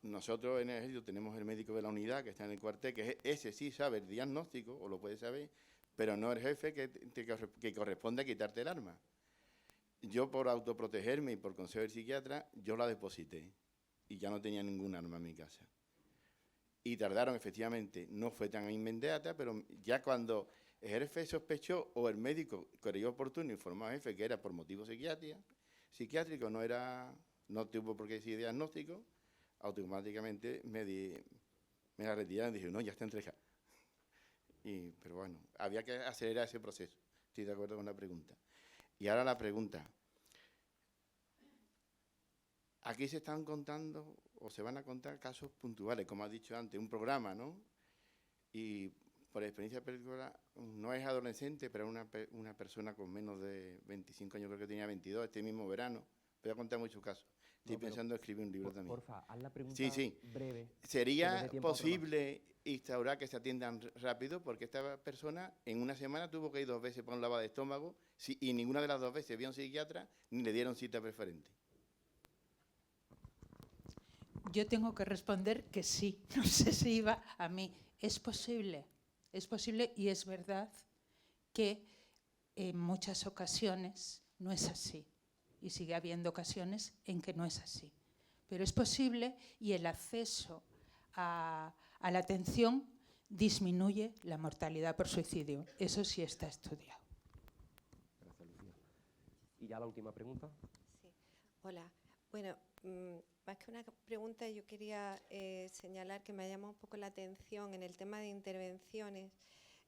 Nosotros en el ejército tenemos el médico de la unidad que está en el cuartel, que ese sí sabe el diagnóstico, o lo puede saber, pero no el jefe que corresponde a quitarte el arma. Yo, por autoprotegerme y por consejo del psiquiatra, yo la deposité y ya no tenía ningún arma en mi casa. Y tardaron, efectivamente, no fue tan inmediata, pero ya cuando el jefe sospechó o el médico creyó oportuno informar al jefe que era por motivos psiquiátricos, no tuvo por qué decir diagnóstico, automáticamente me la retiraron y dije, no, ya está entregada. Pero bueno, había que acelerar ese proceso. Estoy de acuerdo con la pregunta. Y ahora la pregunta. Aquí se están contando o se van a contar casos puntuales, como ha dicho antes, un programa, ¿no? Y por experiencia particular, no es adolescente, pero una persona con menos de 25 años, creo que tenía 22, este mismo verano. Voy a contar muchos casos. Estoy pensando en escribir un libro también. Porfa, haz la pregunta breve. ¿Sería posible instaurar que se atiendan rápido? Porque esta persona en una semana tuvo que ir 2 veces para un lavado de estómago y ninguna de las 2 veces vio a un psiquiatra ni le dieron cita preferente. Yo tengo que responder que sí. No sé si iba a mí. Es posible y es verdad que en muchas ocasiones no es así. Y sigue habiendo ocasiones en que no es así. Pero es posible y el acceso a la atención disminuye la mortalidad por suicidio. Eso sí está estudiado. Gracias, Lucía. Y ya la última pregunta. Sí. Hola. Bueno, más que una pregunta, yo quería señalar que me ha llamado un poco la atención en el tema de intervenciones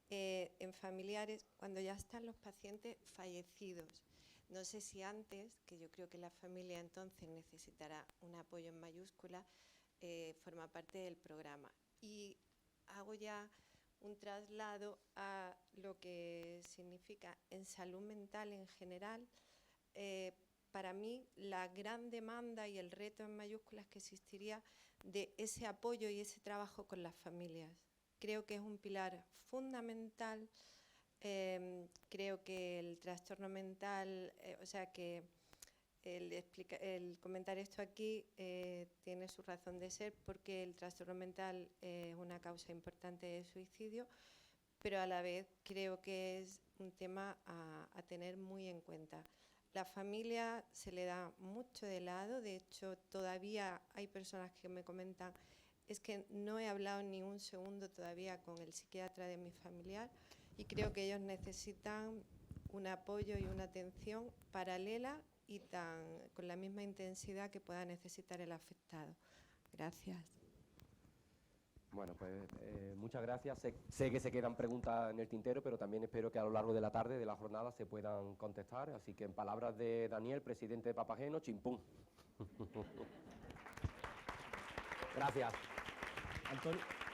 en familiares cuando ya están los pacientes fallecidos. No sé si antes, que yo creo que la familia entonces necesitará un apoyo en mayúscula, forma parte del programa. Y hago ya un traslado a lo que significa en salud mental en general. Para mí, la gran demanda y el reto en mayúsculas que existiría de ese apoyo y ese trabajo con las familias. Creo que es un pilar fundamental. Creo que el trastorno mental, que el comentar esto aquí tiene su razón de ser porque el trastorno mental es una causa importante de suicidio, pero a la vez creo que es un tema a tener muy en cuenta. La familia se le da mucho de lado, de hecho todavía hay personas que me comentan es que no he hablado ni un segundo todavía con el psiquiatra de mi familiar y creo que ellos necesitan un apoyo y una atención paralela y con la misma intensidad que pueda necesitar el afectado. Gracias. Bueno, pues muchas gracias. Sé que se quedan preguntas en el tintero, pero también espero que a lo largo de la tarde, de la jornada, se puedan contestar. Así que en palabras de Daniel, presidente de Papageno, chimpún. Gracias. Antonio.